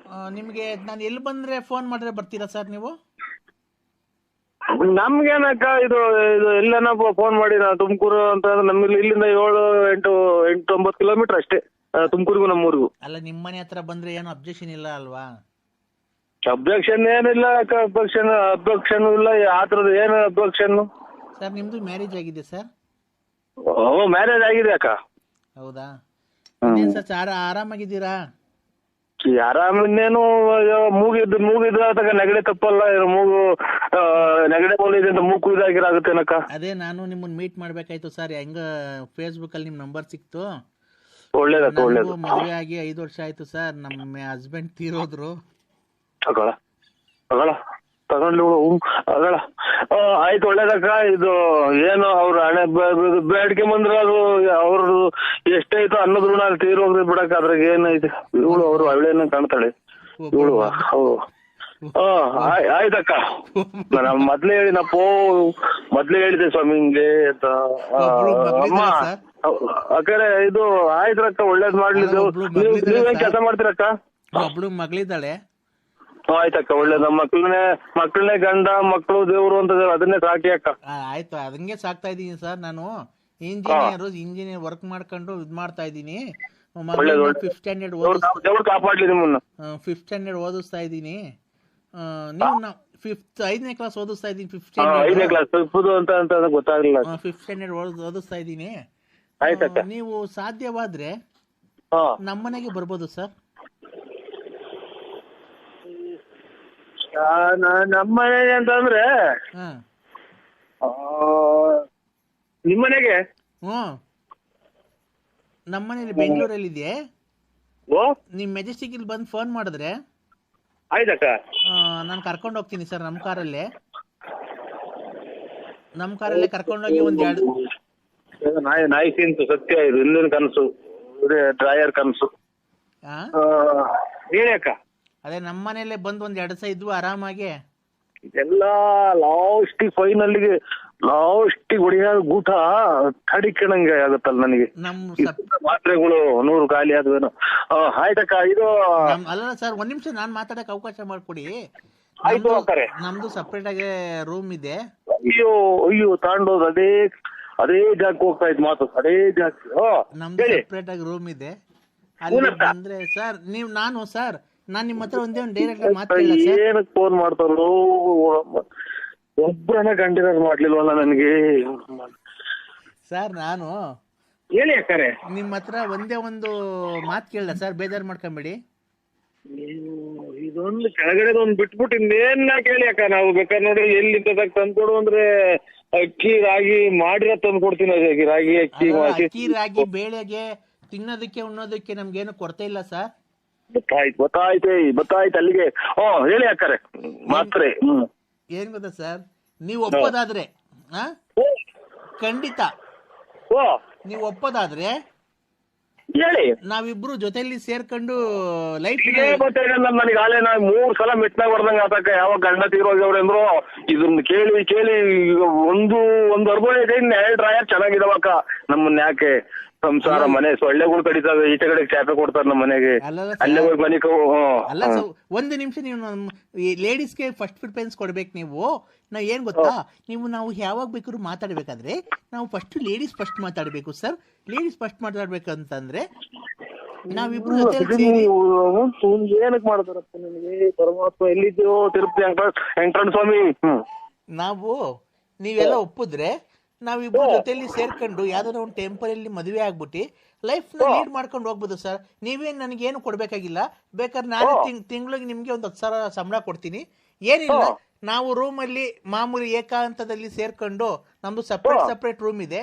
ನಿಮ್ಗೆ ನಾನು ಎಲ್ಲಿ ಬಂದ್ರೆ ಫೋನ್ ಮಾಡಿದ್ರೆ ಬರ್ತೀರಾ ಸರ್ ನೀವು? ನಮ್ಗೇನಕ್ಕ ಇದು ಎಲ್ಲನ ಫೋನ್ ಮಾಡಿ. ನಾವು ತುಮಕೂರು ಅಂತ ನಮ್ಗೆ ಇಲ್ಲಿಂದ 7-8-9 ಕಿಲೋಮೀಟರ್ ಅಷ್ಟೇ ತುಮಕೂರಿಗೂ ನಮ್ಮೂರಿಗೂ. ಅಲ್ಲ, ನಿಮ್ಮ ಮನೆ ಹತ್ರ ಬಂದ್ರೆ ಏನು ಅಬ್ಜೆಕ್ಷನ್ ಇಲ್ಲ ಅಲ್ವಾ? ಅಬ್ಜೆಕ್ಷನ್ ಏನಿಲ್ಲ ಅಕ್ಕ. ಅಬ್ಜೆಕ್ಷನ್ ಇಲ್ಲ. ಆ ಥರದ್ದು ಏನು ಅಬ್ಜೆಕ್ಷನ್? ಸರ್ ನಿಮ್ದು ಮ್ಯಾರೇಜ್ ಆಗಿದೆ ಸರ್? ಮ್ಯಾರೇಜ್ ಆಗಿದೆ ಅಕ್ಕ. ಹೌದಾ ಸರ್? ಆರಾಮಾಗಿದ್ದೀರಾ? ಆರಾಮಿನ್ನೇನು ಮೂಗಿದ್ದು ತಗ ನೆಗಡೆ ತಪ್ಪಲ್ಲ. ಮೂಗು ನೆಗಡೆ ಬೋಲಿದೆ ಅಂತ ಮೂಗು ಇದಾಗಿರಾಗುತ್ತೇನಕ್ಕ. ಅದೇ ನಾನು ನಿಮ್ಮನ್ನ ಮೀಟ್ ಮಾಡ್ಬೇಕಾಯ್ತು ಸರ್. ಹೆಂಗ ಫೇಸ್ಬುಕ್ ಅಲ್ಲಿ ನಿಮ್ ನಂಬರ್ ಸಿಕ್ತು. ಒಳ್ಳೇದಕ್ಕ, ಒಳ್ಳೇದು. ಮದುವೆ ಆಗಿ 5 ವರ್ಷ ಆಯ್ತು ಸರ್. ನಮ್ಮ ಹಸ್ಬೆಂಡ್ ತೀರೋದ್ರು. ತಗೊಂಡ್ಲು ಅಗಳ. ಆಯ್ತು, ಒಳ್ಳೇದಕ್ಕ. ಇದು ಏನು ಅವ್ರ ಹಣೆ ಬೇಡಿಕೆ ಬಂದ್ರ ಅದು ಅವ್ರದ್ದು ಎಷ್ಟೈತೋ ಅನ್ನೋದ್ ಋಣ ಅಲ್ಲಿ ತೀರೋಗ್ರಿ ಬಿಡಕ್ಕ. ಅದ್ರಾಗ ಏನೈತೆ. ಇವಳು ಅವ್ರು ಅವಳೇನ ಕಾಣ್ತಾಳೆ ಇವಳು. ಆಯ್ತಕ್ಕ. ನಾನು ಮೊದ್ಲೇ ಹೇಳಿದೆ ಸ್ವಾಮಿ ಹಿಂಗೆ ಅಂತ. ಅಮ್ಮ ಅಕ್ಕರೆ ಇದು ಆಯ್ತ್ರಕ್ಕ, ಒಳ್ಳೇದ್ ಮಾಡ್ಲಿ. ನೀವೇನ್ ಕೆಲಸ ಮಾಡ್ತೀರಕ್ಕ? ಒಬ್ಳು ಮಗಳಿದ್ದಾಳೆ. ಆಯ್ತಕ್ಕ, ಒಳ್ಳೇದ. ಮಕ್ಕಳನ್ನೇ ಗಂಡ ಮಕ್ಕಳು ದೇವ್ರು ಅಂತ ಅದನ್ನೇ ಸಾಕಿ ಅಕ್ಕ. ಆಯ್ತು, ಅದಂಗೆ ಸಾಕ್ತಾ ಇದೀನಿ ಸರ್. ನಾನು ಇಂಜಿನಿಯರ್ ವರ್ಕ್ ಮಾಡ್ಕೊಂಡು ಇದ್ ಮಾಡ್ತಾ ಇದೀನಿ. 5th ಸ್ಟ್ಯಾಂಡರ್ಡ್ ಕಾಪಾಡ್ಲಿ ನಿಮ್ಮನ್ನ. 5th ಸ್ಟ್ಯಾಂಡರ್ಡ್ ಓದಿಸ್ತಾ ಇದೀನಿ. ನೀವು 5ನೇ ಕ್ಲಾಸ್ ಓದಿಸ್ತಾ ಇದೀನಿ. 5ನೇ ಕ್ಲಾಸ್ ಅಂತ ಗೊತ್ತಾಗಲಿಲ್ಲ. 5th ಸ್ಟ್ಯಾಂಡರ್ಡ್ ಓದಿಸ್ತಾ ಇದೀನಿ. ಆಯ್ತಕ್ಕ. ನೀವು ಸಾಧ್ಯವಾದ್ರೆ ನಮ್ಮನೆಗೆ ಬರ್ಬೋದು ಸರ್. ನಮ್ಮನೆ ಅಂತಂದ್ರೆ ನಿಮ್ಮನೆಗೆ? ನಮ್ಮನೇಲಿ ಬೆಂಗಳೂರಲ್ಲಿ ಇದೆ. ನಿಮ್ ಮೆಜೆಸ್ಟಿಕ್ ಇಲ್ಲಿ ಬಂದು ಫೋನ್ ಮಾಡಿದ್ರೆ ಆಯ್ತಕ್ಕ, ನಾನು ಕರ್ಕೊಂಡು ಹೋಗ್ತೀನಿ ಸರ್. ನಮ್ಮ ಕಾರಲ್ಲೇ ಕರ್ಕೊಂಡೋಗಿ ಒಂದ್ ನಾಯಿ ತಿಂತು ಸತ್ಯ ಇದು ಹಿಂದಿನ ಕನಸು, ಡ್ರಾಯರ್ ಕನಸು. ಹೇಳಿ ಅಕ್ಕ. ಅದೇ ನಮ್ಮ ಮನೇಲೆ ಬಂದು ಒಂದ್ 2 ದಿವಸ ಇದ್ವು ಆರಾಮಾಗಿ. ಇದೆಲ್ಲ ಲಾಸ್ಟಿಗೆ ಹೊಡಿಯ ಗೂಟ ಕಡಿಕಣಂಗೆ ಆಗುತ್ತಲ್ಲ ನನಗೆ. ಮಾತ್ರೆಗಳು 100 ಖಾಲಿ ಆದ್ವೇನೋ. ಆಯ್ತಕ್ಕ. ಇದು ಅಲ್ಲ ಸರ್, 1 ನಿಮಿಷ ನಾನ್ ಮಾತಾಡಕ್ ಅವಕಾಶ ಮಾಡ್ಕೊಡಿ. ಆಯ್ತು ಅಕ್ಕರೆ. ನಮ್ದು ಸಪ್ರೇಟ್ ಆಗಿ ರೂಮ್ ಇದೆ. ಅಯ್ಯೋ ತಾಂಡೋದು ಅದೇ ಜಾಗಕ್ಕೆ ಹೋಗ್ತಾ ಇದ್ ಮಾತು, ಅದೇ ಜಾಗಕ್ಕೆ. ನಮ್ದು ಸಪ್ರೇಟ್ ಆಗಿ ರೂಮ್ ಇದೆ. ಅಲ್ಲಿ ಬಂದ್ರೆ ಸರ್ ನಾನ್ ನಿಮ್ಮ ಹತ್ರ ಒಂದೇ ಒಂದು ಡೈರೆಕ್ಟ್ ಮಾತಾಡಲ್ಲ ಸರ್. ಏನಕ್ಕೆ ಫೋನ್ ಮಾಡ್ತಾರೋ, ಒಬ್ಬರನ್ನ ಕಂಡಿರೋದು ಮಾಡ್ಲಿಲ್ವಲ್ಲ ನನಗೆ ಸರ್. ನಾನು ಹೇಳಿ ಅಕ್ಕರೆ. ನಿಮ್ಮ ಹತ್ರ ಒಂದೇ ಒಂದು ಮಾತು ಕೇಳಲ್ಲ ಸರ್, ಬೇಜಾರು ಮಾಡ್ಕೊಂಬೇಡಿ. ಇದೊಂದು ಕೆಳಗಡೆದು ಒಂದು ಬಿಟ್ಬಿಟ್ಟು ಇನ್ನೇನ ಕೇಳಿ ಅಕ್ಕ. ನಾವು ಬೇಕಾದ್ರೆ ನೋಡಿ ಎಲ್ಲಿ ತಂದ್ಕೊಡು ಅಂದ್ರೆ ಅಕ್ಕಿ ರಾಗಿ ಮಾಡಿರೋ ತಂದು ಕೊಡ್ತೀನಿ. ರಾಗಿ ಅಕ್ಕಿ ರಾಗಿ ಬೇಳೆಗೆ ತಿನ್ನೋದಕ್ಕೆ ಉಣ್ಣೋದಕ್ಕೆ ನಮ್ಗೇನು ಕೊರತೆ ಇಲ್ಲ ಸರ್. ಗೊತ್ತಾಯ್ತು ಅಲ್ಲಿಗೆ. ಹೇಳಿ ಅಕ್ಕರೆ. ಮಾತ್ರೆ ಏನ್ ಗೊತ್ತಾ ಸರ್, ನೀವು ಒಪ್ಪೋದಾದ್ರೆ ಖಂಡಿತ ನೀವು ಒಪ್ಪೋದಾದ್ರೆ ಹೇಳಿ, ನಾವಿಬ್ರು ಜೊತೆಲಿ ಸೇರ್ಕೊಂಡು ಲೈಫ್ ನನಗೆ ಆಲೇ ನಾ 3 ಸಲ ಮೆಟ್ನಾಗ ಬರ್ದಂಗ ಆತಕ್ಕ. ಯಾವಾಗ ಗಂಡ ತೀರೋಗ್ಯವ್ರಂದ್ರು ಇದನ್ನ ಕೇಳಿ ಒಂದು ಅರ್ಬ ಇದೆ. ಇನ್ನು 2 ಡ್ರಾಯರ್ ಚೆನ್ನಾಗಿದಾವಕ್ಕ. ನಮ್ಮನ್ನ ಯಾಕೆ ಸಂಸಾರ ಮನೆ ಸೊಳ್ಳೆಗಳು ಕಡಿತಾವೆ, ಈಚೆ ಕಡೆ ಚಾಪೆ ಕೊಡ್ತಾರೆ ನಮ್ಮ ಮನೆಗೆ. ಅಲ್ಲೇ ಹೋಗಿ ಮನೆ ಅಲ್ಲ ಸರ್, 1 ನಿಮಿಷ ನೀವು ಲೇಡೀಸ್ಗೆ ಫಸ್ಟ್ ಪ್ರಿಫರೆನ್ಸ್ ಕೊಡ್ಬೇಕು. ನಾವು ಏನ್ ಗೊತ್ತಾ, ನಾವು ಯಾವಾಗ ಬೇಕಾದ್ರೂ ಮಾತಾಡ್ಬೇಕಾದ್ರೆ ನಾವು ಲೇಡೀಸ್ ಫಸ್ಟ್ ಮಾತಾಡ್ಬೇಕು ಸರ್. ಲೇಡೀಸ್ ಫಸ್ಟ್ ಮಾತಾಡ್ಬೇಕಂತಂದ್ರೆ ನಾವಿಬ್ರು ಜೊತೆ ಏನಕ್ ಮಾಡ್ತಾರಪ್ಪ ನನಗೆ ಪರಮಾತ್ಮ. ಎಲ್ಲಿದ್ಯೋ ತಿರುಪತಿ ವೆಂಕಟರಮಣ ಸ್ವಾಮಿ. ನೀವೆಲ್ಲ ಒಪ್ಪಿದ್ರೆ ನಾವಿಬ್ರು ಜೊತೆಲಿ ಸೇರ್ಕೊಂಡು ಯಾವ್ದಾದ್ರು ಒಂದು ಟೆಂಪರಲ್ಲಿ ಮದುವೆ ಆಗ್ಬಿಟ್ಟು ಲೈಫ್ ನ ಲೀಡ್ ಮಾಡ್ಕೊಂಡು ಹೋಗ್ಬೋದು ಸರ್. ನೀವೇನ್ ನನಗೇನು ಕೊಡ್ಬೇಕಾಗಿಲ್ಲ. ಬೇಕಾದ್ರೆ ನಾನು ತಿಂಗಳಿಗೆ ನಿಮ್ಗೆ ಒಂದು 10,000 ಸಂಬಳ ಕೊಡ್ತೀನಿ. ಏನಿಲ್ಲ, ನಾವು ರೂಮ್ ಅಲ್ಲಿ ಮಾಮೂಲಿ ಏಕಾಂತದಲ್ಲಿ ಸೇರ್ಕೊಂಡು, ನಮ್ದು ಸಪ್ರೇಟ್ ರೂಮ್ ಇದೆ.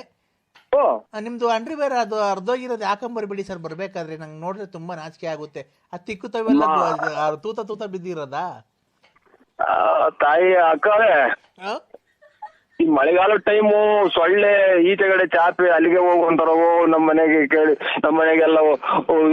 ನಿಮ್ದು ಅಂಡ್ರಿವೇರ್ ಅದು ಅರ್ಧೋಗಿರೋದು ಹಾಕೊಂಬರ್ಬೇಡಿ ಸರ್. ಬರ್ಬೇಕಾದ್ರೆ ನಂಗೆ ನೋಡಿದ್ರೆ ತುಂಬಾ ನಾಚಿಕೆ ಆಗುತ್ತೆ. ಆ ತಿಕ್ಕುತ್ತವೆಲ್ಲ ತೂತ ಬಿದ್ದಿರೋದಾ ತಾಯಿ ಅಕ್ಕಳೆ. ಈ ಮಳೆಗಾಲ ಟೈಮು ಸೊಳ್ಳೆ ಈಚೆಗಡೆ ಚಾಪೆ ಅಲ್ಲಿಗೆ ಹೋಗುವಂತಾರ. ನಮ್ಮ ಮನೆಗೆ ಕೇಳಿ, ನಮ್ಮ ಮನೆಗೆಲ್ಲ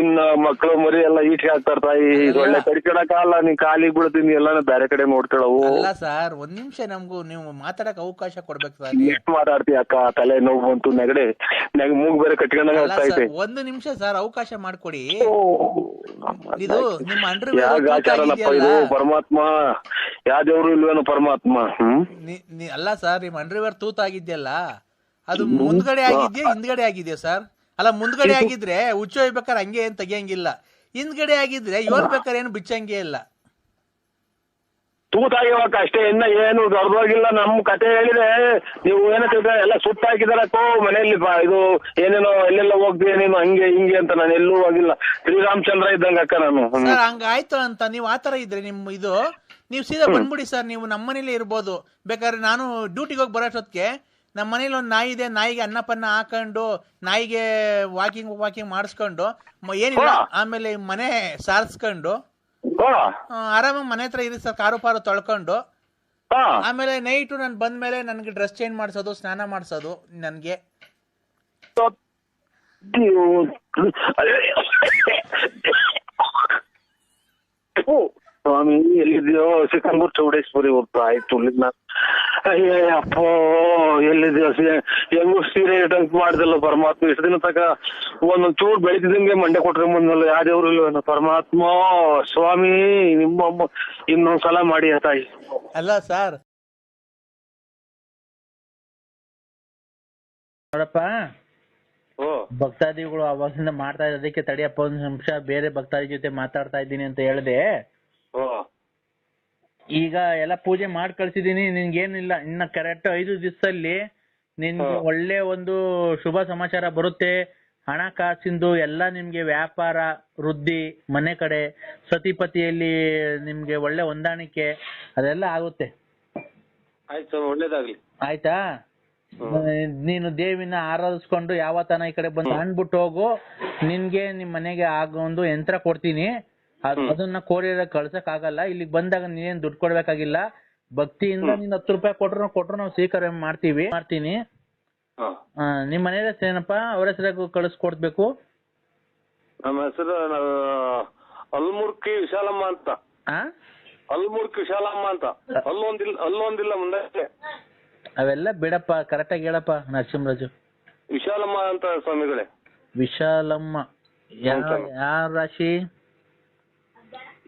ಇನ್ನ ಮಕ್ಕಳು ಮರಿ ಎಲ್ಲ ಈಚೆಗೆ ಹಾಕ್ತಾರ. ತಾಯಿ ಸೊಳ್ಳೆ ಕಡಿಕೊಳಕಲ್ಲ, ನೀನ್ ಕಾಲಿಗೆ ಬೀಳ್ತೀನಿ ಎಲ್ಲ ಬೇರೆ ಕಡೆ ನೋಡ್ತಾಳವು. ಅಲ್ಲ ಸರ್, 1 ನಿಮಿಷ ನಮ್ಗೂ ನೀವು ಮಾತಾಡಕ್ ಅವಕಾಶ ಕೊಡ್ಬೇಕು ಸರ್. ಮಾತಾಡ್ತೀಯ ಅಕ್ಕ, ತಲೆ ನೋವು ಬಂತು, ನೆಗಡೆ ಮೂಗ್ ಬೇರೆ ಕಟ್ಕೊಂಡಂಗ ಆಗ್ತಾ ಇದೆ. 1 ನಿಮಿಷ ಸರ್ ಅವಕಾಶ ಮಾಡ್ಕೊಡಿ. ಇದು ನಿಮ್ಮ ಇದು ಪರಮಾತ್ಮ. ಯಾವ ದೇವ್ರು ಇಲ್ವೇನು ಪರಮಾತ್ಮ. ಅಲ್ಲ ಸರ್, ನಿಮ್ ಅಂಡರ್ವೇರ್ ತೂತಾಗಿದ್ಯಲ್ಲ, ಅದು ಮುಂದ್ಗಡೆ ಆಗಿದ್ಯಾ ಹಿಂದ್ಗಡೆ ಆಗಿದ್ಯಾ ಸರ್? ಅಲ್ಲ, ಮುಂದ್ಗಡೆ ಆಗಿದ್ರೆ ಹುಚ್ಚು ಹೋಗ್ಬೇಕಾರೆ ಹಂಗೆ ಏನ್ ತೆಗಿಯಂಗಿಲ್ಲ. ಹಿಂದ್ಗಡೆ ಆಗಿದ್ರೆ ಹೇಳ್ಬೇಕಾರೆ ಏನು ಬಿಚ್ಚಂಗೆ ಇಲ್ಲ. ತೂತಾಗಿವಕ್ಕ ಅಷ್ಟೇ, ಇನ್ನ ಏನು ದೊಡ್ಡವಾಗಿಲ್ಲ. ನಮ್ ಕತೆ ಹೇಳಿದ್ರೆ ನೀವು ಏನಂತ ಎಲ್ಲ ಸುತ್ತಾಕಿದಾರಕ್ಕೋ ಮನೆಯಲ್ಲಿ ಇದು ಏನೇನೋ ಎಲ್ಲೆಲ್ಲ ಹೋಗ್ತೀಯ ನೀನು ಹಂಗೆ ಹಿಂಗೆ ಅಂತ. ನಾನು ಎಲ್ಲೂ ಹೋಗಿಲ್ಲ. ಶ್ರೀರಾಮಚಂದ್ರ ಇದ್ದಂಗ ಅಕ್ಕ ನಾನು. ಸರ್ ಹಂಗಾಯ್ತು ಅಂತ ನೀವು ಆತರ ಇದ್ರೆ ನೀವು ಸೀದಾ ಬಂದ್ಬಿಡಿ ಸರ್. ನೀವು ನಮ್ಮ ಮನೇಲಿ ಇರ್ಬೋದು. ಬೇಕಾದ್ರೆ ನಾನು ಡ್ಯೂಟಿಗೆ ಹೋಗಿ ಬರೋಷ್ಟೊತ್ತಿಗೆ ನಮ್ಮ ಮನೇಲಿ ಒಂದು ನಾಯಿ ಇದೆ. ನಾಯಿಗೆ ಅನ್ನಪನ್ನ ಹಾಕೊಂಡು, ನಾಯಿಗೆ ವಾಕಿಂಗ್ ಮಾಡಿಸ್ಕೊಂಡು, ಏನಿಲ್ಲ ಆಮೇಲೆ ಮನೆ ಸಾರಿಸ್ಕೊಂಡು ಆರಾಮಾಗಿ ಮನೆ ಹತ್ರ ಇರಿ ಸರ್. ಕಾರು ಪಾರು ತೊಳ್ಕೊಂಡು ಆಮೇಲೆ ನೈಟು ನಾನು ಬಂದ್ಮೇಲೆ ನನ್ಗೆ ಡ್ರೆಸ್ ಚೇಂಜ್ ಮಾಡಿಸೋದು, ಸ್ನಾನ ಮಾಡಿಸೋದು ನನ್ಗೆ. ಸ್ವಾಮಿ ಎಲ್ಲಿದ್ಯೋ? ಸಿಕಂದೂರ್ ಚೌಡೇಶ್ವರಿ ಹೊರ್ತು ಆಯ್ತು. ಅಯ್ಯಪ್ಪ ಎಲ್ಲಿದ್ಯೋ? ಹೆಂಗು ಸೀರೆ ಇಟ್ಟಂಗ್ ಮಾಡ್ದಲ್ಲ ಪರಮಾತ್ಮ. ಇಷ್ಟು ದಿನ ತಕ ಒಂದೊಂದ್ ಚೂರು ಬೆಳೆದಿದ್ದಂಗೆ ಮಂಡೆ ಕೊಟ್ರೆ ಮುಂದಲ್ಲ. ಯಾವ ದೇವ್ರು ಇಲ್ವೇನು ಪರಮಾತ್ಮ. ಸ್ವಾಮಿ ನಿಮ್ಮಮ್ಮ ಇನ್ನೊಂದ್ಸಲ ಮಾಡಿ ತಾಯಿ. ಅಲ್ಲ ಸರ್ ನೋಡಪ್ಪ, ಭಕ್ತಾದಿಗಳು ಅವಾಗಿಂದ ಮಾಡ್ತಾ ಇದ್ದಕ್ಕೆ ತಡಿಯಪ್ಪ 1 ನಿಮಿಷ ಬೇರೆ ಭಕ್ತಾದಿ ಜೊತೆ ಮಾತಾಡ್ತಾ ಇದ್ದೀನಿ ಅಂತ ಹೇಳಿದೆ. ಈಗ ಎಲ್ಲ ಪೂಜೆ ಮಾಡಿ ಕಳ್ಸಿದೀನಿ. ನಿನ್ಗೇನಿಲ್ಲ, ಇನ್ನ ಕರೆಕ್ಟ್ 5 ದಿವಸದಲ್ಲಿ ನಿನ್ಗೆ ಒಳ್ಳೆ ಒಂದು ಶುಭ ಸಮಾಚಾರ ಬರುತ್ತೆ. ಹಣಕಾಸಿಂದು ಎಲ್ಲ ನಿಮ್ಗೆ ವ್ಯಾಪಾರ ವೃದ್ಧಿ, ಮನೆ ಕಡೆ ಸತಿಪತಿಯಲ್ಲಿ ನಿಮ್ಗೆ ಒಳ್ಳೆ ಹೊಂದಾಣಿಕೆ ಅದೆಲ್ಲ ಆಗುತ್ತೆ. ಆಯ್ತು, ಒಳ್ಳೇದಾಗ್ಲಿ. ಆಯ್ತಾ? ನೀನು ದೇವಿನ ಆರಾಧಿಸ್ಕೊಂಡು ಯಾವತನ ಈ ಕಡೆ ಬಂದು ಅಂದ್ಬಿಟ್ಟು ಹೋಗು. ನಿನ್ಗೆ ನಿಮ್ ಮನೆಗೆ ಆಗೋ ಒಂದು ಯಂತ್ರ ಕೊಡ್ತೀನಿ. ಅದನ್ನ ಕೋರಿಯರ್ ಕಳ್ಸಕ್ ಆಗಲ್ಲ. ಇಲ್ಲಿಗೆ ಬಂದಾಗ ನೀನೇನ್ ದುಡ್ಡು ಕೊಡ್ಬೇಕಾಗಿಲ್ಲ. ಭಕ್ತಿಯಿಂದ ನೀನ್ 10 ರೂಪಾಯಿ ಕೊಟ್ರು ನಾವು ಸ್ವೀಕಾರ ಮಾಡ್ತೀನಿ. ಹಾ ನಿಮ್ಮ ಮನೆ ಹೆಸರು ಏನಪ್ಪ? ಅವ್ರ ಹೆಸರಾಗ ಕಳಿಸ್ಕೊಡ್ಬೇಕು. ನಮ್ಮ ಹೆಸರು ಅಲ್ಮುರ್ಕಿ ವಿಶಾಲಮ್ಮ ಅಂತ. ಅಲ್ಮುರ್ಕಿ ವಿಶಾಲಮ್ಮ ಅಂತ. ಅಲ್ಲೊಂದಿಲ್ಲ ಮುಂದೆ. ಅವೆಲ್ಲ ಬಿಡಪ್ಪ, ಕರೆಕ್ಟಾಗಿ ಹೇಳಪ್ಪ ನರಸಿಂಹರಾಜು. ವಿಶಾಲಮ್ಮ ಅಂತ ಸ್ವಾಮಿಗಳೇ. ವಿಶಾಲಮ್ಮ. ಯಾರ ರಾಶಿ?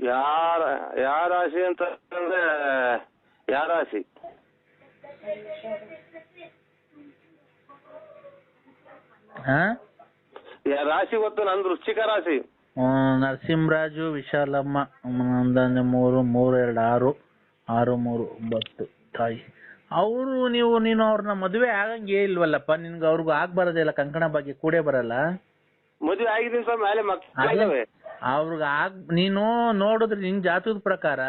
ಯಾರ ರಾಶಿ ಅಂತ ಅಂದ್ರೆ ಯಾರ ರಾಶಿ? ರಾಶಿ ಗೊತ್ತು, ನಂದು ವೃಶ್ಚಿಕ ರಾಶಿ. ನರಸಿಂಹರಾಜು ವಿಶಾಲಮ್ಮ 1 3 3 2 6 6 3 9 ತಾಯಿ. ಅವರು ನೀನು ಅವ್ರನ್ನ ಮದುವೆ ಆಗಂಗೆ ಇಲ್ವಲ್ಲಪ್ಪ? ನಿನ್ಗೆ ಅವ್ರಿಗೂ ಆಗ್ಬಾರದೇ ಇಲ್ಲ? ಕಂಕಣ ಬಗ್ಗೆ ಕೂಡೇ ಬರಲ್ಲ. ಮದುವೆ ಆಗಿದ್ದೀನಿ ಸರ್, ಮೇಲೆ ಮಕ್ಕಳು. ಅವ್ರಿಗೆ ನೀನು ನೋಡಿದ್ರೆ ನಿನ್ ಜಾತಕದ ಪ್ರಕಾರ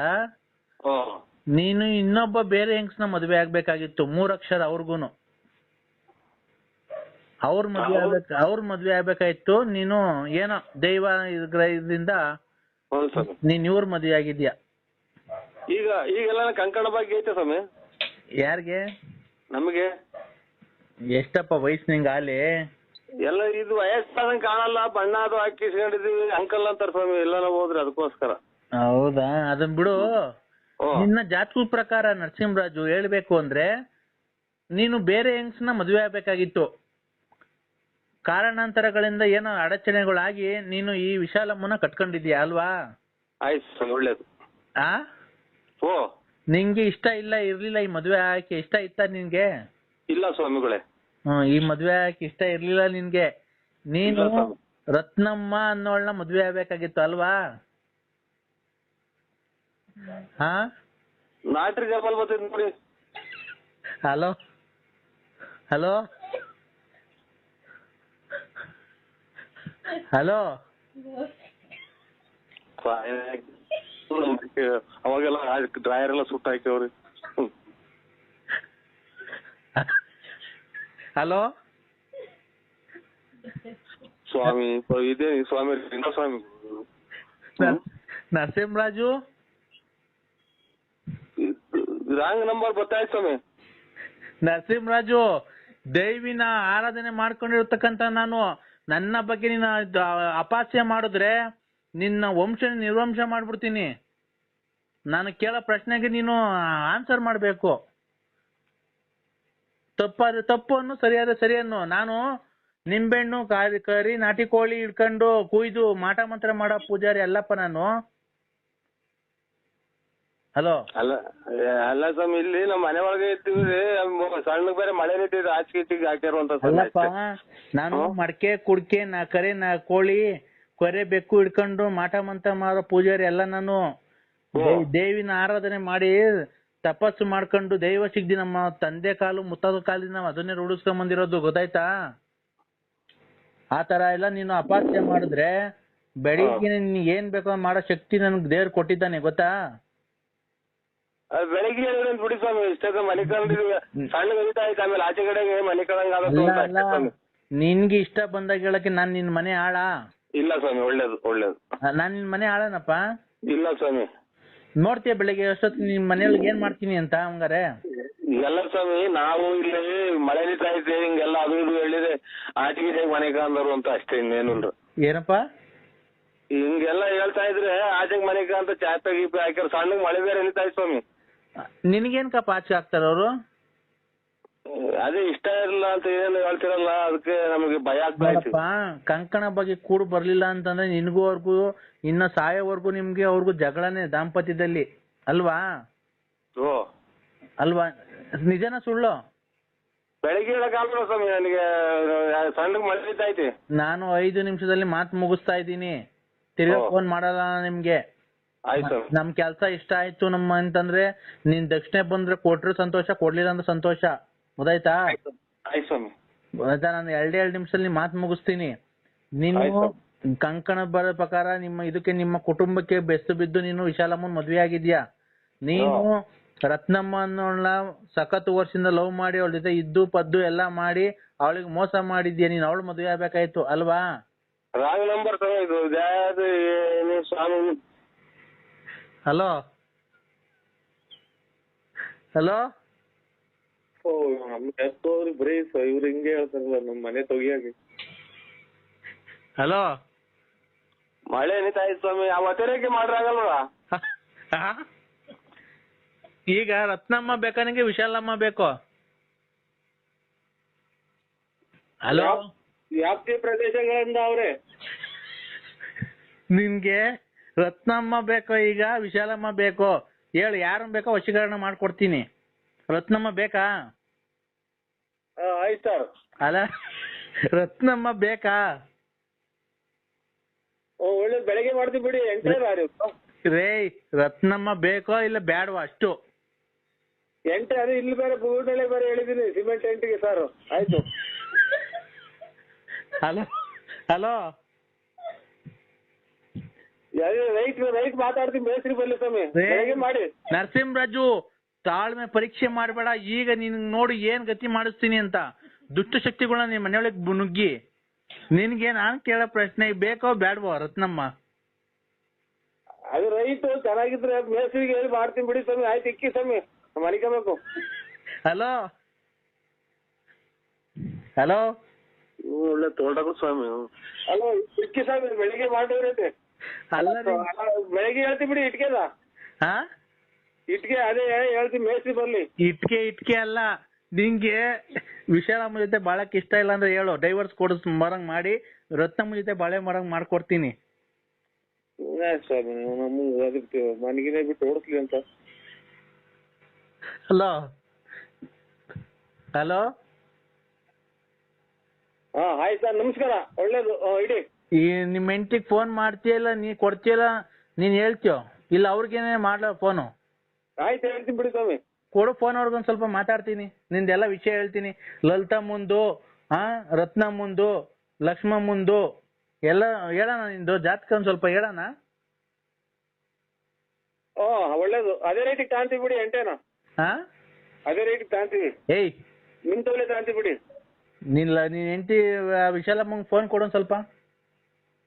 ನೀನು ಇನ್ನೊಬ್ಬ ಬೇರೆ ಹೆಂಗ್ಸ್ನ ಮದುವೆ ಆಗ್ಬೇಕಾಗಿತ್ತು. 3 ಅಕ್ಷರ ಅವ್ರಿಗೂನು. ಅವ್ರ ಮದ್ವೆ ಆಗ್ಬೇಕಾಯ್ತು. ನೀನು ಏನೋ ದೈವ ಇದರಿಂದ ನೀನ್ ಇವ್ರ ಮದ್ವೆ ಆಗಿದ್ಯಾ. ಈಗೆಲ್ಲ ಕಂಕಣ ಬಗ್ಗೆ ಐತೆ ಸ್ವಾಮಿ. ಯಾರಿಗೆ? ನಮಗೆ. ಎಷ್ಟಪ್ಪ ವಯಸ್ಸು ನಿಂಗ ಆಲಿ? ಎಲ್ಲ ಇದು ವಯಸ್ಸಾದಂಗ್ ಕಾಣಲ್ಲ, ಬಣ್ಣ ಅದು ಹಾಕಿಸ್ಕೊಂಡಿದೀವಿ ಅಂಕಲ್ ಅಂತಾರ ಸ್ವಾಮಿ. ಎಲ್ಲ ಹೋದ್ರೆ ಅದಕ್ಕೋಸ್ಕರ. ಹೌದಾ? ಅದನ್ ಬಿಡು. ನಿನ್ನ ಜಾತಕದ ಪ್ರಕಾರ ನರಸಿಂಹರಾಜು ಹೇಳ್ಬೇಕು ಅಂದ್ರೆ ನೀನು ಬೇರೆ ಹೆಂಗ್ಸ್ನ ಮದುವೆ ಆಗ್ಬೇಕಾಗಿತ್ತು. ಕಾರಣಾಂತರಗಳಿಂದ ಏನೋ ಅಡಚಣೆಗಳಾಗಿ ನೀನು ಈ ವಿಶಾಲಮ್ಮನ ಕಟ್ಕೊಂಡಿದ್ಯಾ ಅಲ್ವಾ? ಆಯ್ತು, ಒಳ್ಳೇದು. ನಿಂಗೆ ಇಷ್ಟ ಇರ್ಲಿಲ್ಲ ಈ ಮದ್ವೆ ಆಕೆ? ಇಷ್ಟ ಇತ್ತ ನಿನ್ಗೆ? ಇಲ್ಲ ಸ್ವಾಮಿಗಳೇ. ಈ ಮದ್ವೆ ಆಕೆ ಇಷ್ಟ ಇರ್ಲಿಲ್ಲ ನಿನ್ಗೆ. ನೀನು ರತ್ನಮ್ಮ ಅನ್ನೋಳ್ನ ಮದ್ವೆ ಆಗ್ಬೇಕಾಗಿತ್ತು ಅಲ್ವಾ? ನಾಟ್ರಿ ಜಪಲ್ ಬರ್ತೈತಿ ನೋಡಿ. Hello hello hello. ಅವಾಗೆಲ್ಲ ಡ್ರೈಯರ್ ಎಲ್ಲ ಸುಟ್ಟ ಹಾಕ್ಯವ್ರಿ. ಹಲೋ ಸ್ವಾಮಿ, ಇದೇ ಸ್ವಾಮಿ ಸ್ವಾಮಿ ನರಸಿಂಹರಾಜು. ರಾಂಗ್ ನಂಬರ್ ಗೊತ್ತಾಯ್ತು ಸ್ವಾಮಿ. ನರಸಿಂಹರಾಜು, ದೈವಿನ ಆರಾಧನೆ ಮಾಡ್ಕೊಂಡಿರ್ತಕ್ಕಂತ ನಾನು ನನ್ನ ಬಗ್ಗೆ ನೀನು ಅಪಹಾಸ್ಯ ಮಾಡಿದ್ರೆ ನಿನ್ನ ವಂಶ ನಿರ್ವಂಶ ಮಾಡ್ಬಿಡ್ತೀನಿ. ನಾನು ಕೇಳೋ ಪ್ರಶ್ನೆಗೆ ನೀನು ಆನ್ಸರ್ ಮಾಡ್ಬೇಕು. ತಪ್ಪಾದ್ರೆ ತಪ್ಪು ಅನ್ನು, ಸರಿಯಾದ್ರೆ ಸರಿ ಅನ್ನು. ನಾನು ನಿಂಬೆಹಣ್ಣು ಕರಿ ನಾಟಿ ಕೋಳಿ ಇಟ್ಕೊಂಡು ಕುಯ್ದು ಮಾಟ ಮಂತ್ರ ಮಾಡೋ ಪೂಜಾರಿ ಅಲ್ಲಪ್ಪ ನಾನು. ಹಲೋ. ಅಲ್ಲ ಸ್ವಾಮಿ, ಇಲ್ಲಿ ನಮ್ಮ ಮನೆ ಒಳಗೆ ಇರ್ತೀವಿ. ಸಣ್ಣ ಬೇರೆ ಮಳೆ ನಿಂತಿದೆ, ಆಚೆ ಹಾಕ್ಯಾರ. ಅಲ್ಲಪ್ಪ, ನಾನು ಮಡಕೆ ಕುಡ್ಕೆ ಕರೆ ಕೋಳಿ ಕೊರೆ ಬೆಕ್ಕು ಇಟ್ಕೊಂಡು ಮಾಟ ಮಂತ್ರ ಮಾಡೋ ಪೂಜಾರಿ ಅಲ್ಲ ನಾನು. ದೇವಿನ ಆರಾಧನೆ ಮಾಡಿ ತಪಸ್ಸು ಮಾಡ್ಕೊಂಡು ದೈವ ಸಿಗ್ದಿ ನಮ್ಮ ತಂದೆ ಕಾಲು ಮುತ್ತಾದ ಕಾಲದಿಂದ ನಾವು ಅದನ್ನೇ ರೂಢಿಸ್ಕೊಂಡ್ ಬಂದಿರೋದು, ಗೊತ್ತಾಯ್ತಾ? ಆ ತರ ಎಲ್ಲ ನೀನು ಅಪಹಾಸ್ಯ ಮಾಡಿದ್ರೆ ಬೆಳಿಗ್ಗೆ ಏನ್ ಬೇಕೋ ಮಾಡೋ ಶಕ್ತಿ ನನ್ಗೆ ದೇವ್ರು ಕೊಟ್ಟಿದ್ದಾನೆ, ಗೊತ್ತಾ? ಬೆಳಿಗ್ಗೆ ಬಿಡಿ ಸ್ವಾಮಿ, ಇಷ್ಟ ಮನೆ ಸಣ್ಣ ಗಣಿತ ಆಯ್ತು. ಆಮೇಲೆ ಆಚೆ ಕಡೆಗೆ ಮನೆ ಕಳಂಗ. ನಿನ್ಗೆ ಇಷ್ಟ ಬಂದಾಗ ಹೇಳಕ್ಕೆ ನಾನ್ ನಿನ್ ಮನೆ ಆಳ? ಇಲ್ಲ ಸ್ವಾಮಿ, ಒಳ್ಳೇದು. ನಾನ್ ನಿನ್ ಮನೆ ಆಳನಪ್ಪ? ಇಲ್ಲ ಸ್ವಾಮಿ. ನೋಡ್ತೀಯ ಬೆಳಿಗ್ಗೆ ಎಷ್ಟೊತ್ತು ನಿಮ್ ಮನೆಯೊಳಗೆ ಏನ್ ಮಾಡ್ತೀನಿ ಅಂತ? ಹಂಗಾರೆ ಎಲ್ಲ ಸ್ವಾಮಿ, ನಾವು ಇಲ್ಲಿ ಮಳೆ ನಿಂತ ಐತೆ, ಹಿಂಗೆಲ್ಲ ಅದು ಇದು ಹೇಳಿದೆ ಆಚೆಗೆ ಮನೆ ಕಾಂದರು ಅಂತ ಅಷ್ಟೇ, ಇನ್ನೇನು. ಏನಪ್ಪ ಹಿಂಗೆಲ್ಲ ಹೇಳ್ತಾ ಇದ್ರೆ ಆಚೆಗೆ ಮನೆ ಅಂತ ಚಾಪೆ ಗೀಪೆ ಹಾಕ್ಯಾರ. ಸಣ್ಣಗ್ ಮಳೆ ಬೇರೆ ನಿಂತ ಆಯ್ತು ಸ್ವಾಮಿ. ನಿನ್ಗೇನ್ ಕಪ್ಪ ಆಚೆ ಹಾಕ್ತಾರ ಅವರು? ಅದೇ ಇಷ್ಟ ಇರಲ್ಲ ಅಂತ ಏನು ಹೇಳ್ತಿರಲ್ಲ, ಅದಕ್ಕೆ ನಮಗೆ ಭಯ ಆಗ್ತಾ ಇತ್ತು. ಕಂಕಣ ಬಗ್ಗೆ ಕೂಡ ಬರ್ಲಿಲ್ಲ ಅಂತಂದ್ರೆ ನಿನ್ಗೂ ಅವ್ರಿಗೂ ಇನ್ನ ಸಾಯೋವರೆಗೂ ನಿಮ್ಗೆ ಅವ್ರಿಗೂ ಜಗಳನೆ ದಾಂಪತ್ಯದಲ್ಲಿ, ಅಲ್ವಾ? ಅಲ್ವಾ? ನಿಜನ ಸುಳ್ಳು? ಬೆಳಿಗ್ಗೆ ಹೇಳಕ್ಕಾಗಲ್ಲ ಸ್ವಾಮಿ, ನನಗೆ ಸಣ್ಣಗ್ ಮಳೆ ನಿಂತೈತಿ. ನಾನು 5 ನಿಮಿಷದಲ್ಲಿ ಮಾತು ಮುಗಿಸ್ತಾ ಇದ್ದೀನಿ. ತಿರ್ಗಾ ಫೋನ್ ಮಾಡಲ್ಲ ನಿಮ್ಗೆ. ನಮ್ ಕೆಲ್ಸ ಇಷ್ಟ ಆಯ್ತು ನಮ್ಮ ಅಂತಂದ್ರೆ ನೀನ್ ದಕ್ಷಿಣೆ ಬಂದ್ರೆ ಕೊಟ್ರು ಸಂತೋಷ, ಕೊಡ್ಲಿಲ್ಲ ಅಂದ್ರೆ ಸಂತೋಷ, ಗೊತ್ತಾಯ್ತಾ? ನಾನು 2 ನಿಮಿಷದಲ್ಲಿ ಮಾತು ಮುಗಿಸ್ತೀನಿ. ನೀನು ಕಂಕಣ ಬರೋ ಪ್ರಕಾರ ನಿಮ್ಮ ಕುಟುಂಬಕ್ಕೆ ಬೆಸ್ತು ಬಿದ್ದು ನೀನು ವಿಶಾಲಮ್ಮನ್ ಮದ್ವೆ ಆಗಿದ್ಯಾ. ನೀನು ರತ್ನಮ್ಮ ಅನ್ನೋಳ ಸಖತ್ ವರ್ಷದಿಂದ ಲವ್ ಮಾಡಿ ಅವಳ ಜೊತೆ ಇದ್ದು ಪದ್ದು ಎಲ್ಲಾ ಮಾಡಿ ಅವಳಿಗೆ ಮೋಸ ಮಾಡಿದ್ಯಾ. ನೀನ್ ಅವಳು ಮದ್ವೆ ಆಗ್ಬೇಕಾಯ್ತು, ಅಲ್ವಾ? ರಾಂಗ್ ನಂಬರ್ ಸ್ವಾಮಿ. ಹಲೋ ಹಲೋ ಎತ್ತೋರಿ ಬರೀ ಇವ್ರು ಹಿಂಗೆ ಹೇಳ್ತಾರಲ್ಲ ನಮ್ ಮನೆ ತೊಗಿಯಾಗಿ. ಹಲೋ, ಮಳೆ ಏನಿತಾ ಇತ್ತು ಸ್ವಾಮಿ, ಆ ಒತ್ತಡಕ್ಕೆ ಮಾಡ್ರಾಗಲ್ವ? ಈಗ ರತ್ನಮ್ಮ ಬೇಕಾ ನಿಂಗೆ ವಿಶಾಲಮ್ಮ ಬೇಕೋ? ಹಲೋ, ವ್ಯಾಪ್ತಿ ಪ್ರದೇಶಗಳಿಂದ ಅವ್ರೆ. ನಿನ್ಗೆ ರತ್ನಮ್ಮ ಬೇಕೋ ಈಗ ವಿಶಾಲಮ್ಮ ಬೇಕೋ? ಹೇಳು, ಯಾರನ್ನ ಬೇಕೋ ವಶೀಕರಣ ಮಾಡ್ಕೊಡ್ತೀನಿ. ರತ್ನಮ್ಮ ಬೇಕಾ? ಆಯ್ತು ಸರ್. ಅಲ್ಲ, ರತ್ನಮ್ಮ ಬೇಕಾ? ಒಳ್ಳೆ ಬೆಳಗ್ಗೆ ಮಾಡ್ತೀವಿ ಬಿಡಿ. ರೇ, ರತ್ನಮ್ಮ ಬೇಕೋ ಇಲ್ಲ ಬ್ಯಾಡವಾ ಅಷ್ಟು? ಎಂಟೆ ಅದು ಇಲ್ಲಿ ಬೇರೆ ಬೂಡಳೆ ಬೇರೆ ಹೇಳಿದೀನಿ, ಸಿಮೆಂಟ್ ಎಂಟಿಗೆ ಸರ್. ಆಯ್ತು. ಹಲೋ ಹಲೋ, ರೈಟ್ ಮಾತಾಡ್ತೀನಿ, ಮೇಸ್ತ್ರಿ ಬರ್ಲಿ ಸ್ವಾಮಿ, ಬೆಳಗ್ಗೆ ಮಾಡಿ. ನರಸಿಂಹರಾಜು, ತಾಳ್ಮೆ ಪರೀಕ್ಷೆ ಮಾಡಬೇಡ. ಈಗ ನಿನ್ ನೋಡಿ ಏನ್ ಗತಿ ಮಾಡಿಸ್ತೀನಿ ಅಂತ. ದುಷ್ಟ ಶಕ್ತಿಗಳನ್ನ ನಿನ್ ಮನೆಯೊಳಗೆ ನುಗ್ಗಿ. ನಿನ್ಗೆ ನಾನ್ ಕೇಳೋ ಪ್ರಶ್ನೆ, ಬೇಕೋ ಬ್ಯಾಡ್ವೋ ರತ್ನಮ್ಮ? ಅದು ರೈಟ್ ಚೆನ್ನಾಗಿದ್ರೆ ಮೇಸ್ತ್ರಿಗೆ ಹೇಳಿ ಮಾಡ್ತೀನಿ ಬಿಡಿ ಸ್ವಾಮಿ. ಆಯ್ತು, ಇಕ್ಕಿ ಸ್ವಾಮಿ, ಮನಿಕಬೇಕು. ಹಲೋ ಹಲೋ, ಒಳ್ಳೆ ತೋಟಕ್ಕೂ ಸ್ವಾಮಿ. ಹಲೋ, ಇಕ್ಕಿ ಸ್ವಾಮಿ, ಬೆಳಿಗ್ಗೆ ಮಾಡಿದ್ರೈತೆ. ಅಲ್ಲ, ಬೆಳಿಗ್ಗೆ ಹೇಳ್ತೀವಿ ಬಿಡಿ. ಇಟ್ಕೆದ ಹಾ, ಇಟ್ಕೆ ಅದೇ ಹೇಳ್ತೀವಿ, ಮೇಸ್ತ್ರಿ ಬರ್ಲಿ. ಇಟ್ಕೆ ಅಲ್ಲ, ನಿಂಗೆ ವಿಶಾಲಮ್ಮ ಜೊತೆ ಬಾಳಕ್ ಇಷ್ಟ ಇಲ್ಲ ಅಂದ್ರೆ ಹೇಳು, ಡೈವರ್ಸ್ ಕೊಡಿಸ್ ಮರಂಗ್ ಮಾಡಿ ರತ್ನಮ್ಮ ಜೊತೆ ಬಾಳೆ ಮರಂಗ್ ಮಾಡ್ಕೊಡ್ತೀನಿ. ಸ್ವಾಮಿ, ನಮ್ಮ ಅದಕ್ಕೆ ಮನೆಗಿನೇ ಬಿಟ್ಟು ಓಡಿಸ್ಲಿ ಅಂತ. ಹಲೋ ಹಲೋ, ಆಯ್ತು ಸರ್, ನಮಸ್ಕಾರ. ಒಳ್ಳೇದು, ಇಡಿ. ಈ ನಿಮ್ ಹೆಂಡತಿಗೆ ಫೋನ್ ಮಾಡ್ತೀಯಲ್ಲ, ನೀ ಕೊಡ್ತೀಯಲ್ಲ, ನೀನ್ ಹೇಳ್ತೀಯೋ ಇಲ್ಲ ಅವ್ರಿಗೇನೆ ಮಾಡ್ಲ ಫೋನು? ಆಯ್ತು, ಹೇಳ್ತೀನಿ ಬಿಡಿ ಸ್ವಾಮಿ. ಕೊಡು ಫೋನ್, ಅವ್ರಿಗೊಂದ್ ಸ್ವಲ್ಪ ಮಾತಾಡ್ತೀನಿ, ನಿಂದೆಲ್ಲ ವಿಷಯ ಹೇಳ್ತೀನಿ. ಲಲಿತಾ ಮುಂದು, ರತ್ನ ಮುಂದು, ಲಕ್ಷ್ಮ ಮುಂದು ಎಲ್ಲ ಹೇಳೋಣ. ನಿಂದು ಜಾತಕ ಒಂದ್ ಸ್ವಲ್ಪ ಹೇಳೋಣ. ಒಳ್ಳೇದು, ಅದೇ ರೇಟಿಗೆ ತಾಂತೀವಿ ಬಿಡಿ. ಎಂಟೇನ ಅದೇ ರೇಟಿಗೆ ತಾಂತೀವಿ. ಏಯ್, ನಿಮ್ ತಗೊಳ್ಳಿ ತಾಂತೀವಿ ಬಿಡಿ. ನೀನ್ ಹೆಂಡತಿ ವಿಶಾಲಮ್ಮಂಗ್ ಫೋನ್ ಕೊಡು ಒಂದ್ ಸ್ವಲ್ಪ.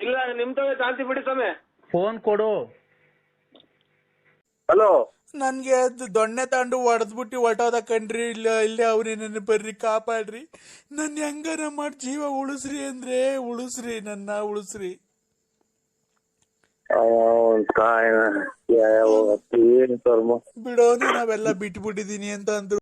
ಇಲ್ಲ, ನಿಮ್ ತಗೊಳ್ಳಿ ತಾಂತೀವಿ ಬಿಡಿ ಸ್ವಾಮಿ. ಫೋನ್ ಕೊಡು. ಹಲೋ, ನನ್ಗೆ ಅದು ದೊಣ್ಣೆ ತಂಡು ಹೊಡೆದ್ಬಿಟ್ಟು ಹೊಟ್ಟೋದ ಕಣ್ರಿ. ಇಲ್ಲೇ ಅವ್ರಿ, ನನ್ನ ಬರ್ರಿ ಕಾಪಾಡ್ರಿ, ನನ್ ಹೆಂಗಾರ ಮಾಡಿ ಜೀವ ಉಳಿಸ್ರಿ ಅಂದ್ರೆ ಉಳಿಸ್ರಿ, ನನ್ನ ಉಳಿಸ್ರಿ. ಏನು ಬಿಡೋನೆ, ನಾವೆಲ್ಲ ಬಿಟ್ಬಿಟ್ಟಿದೀನಿ ಅಂತ ಅಂದ್ರು.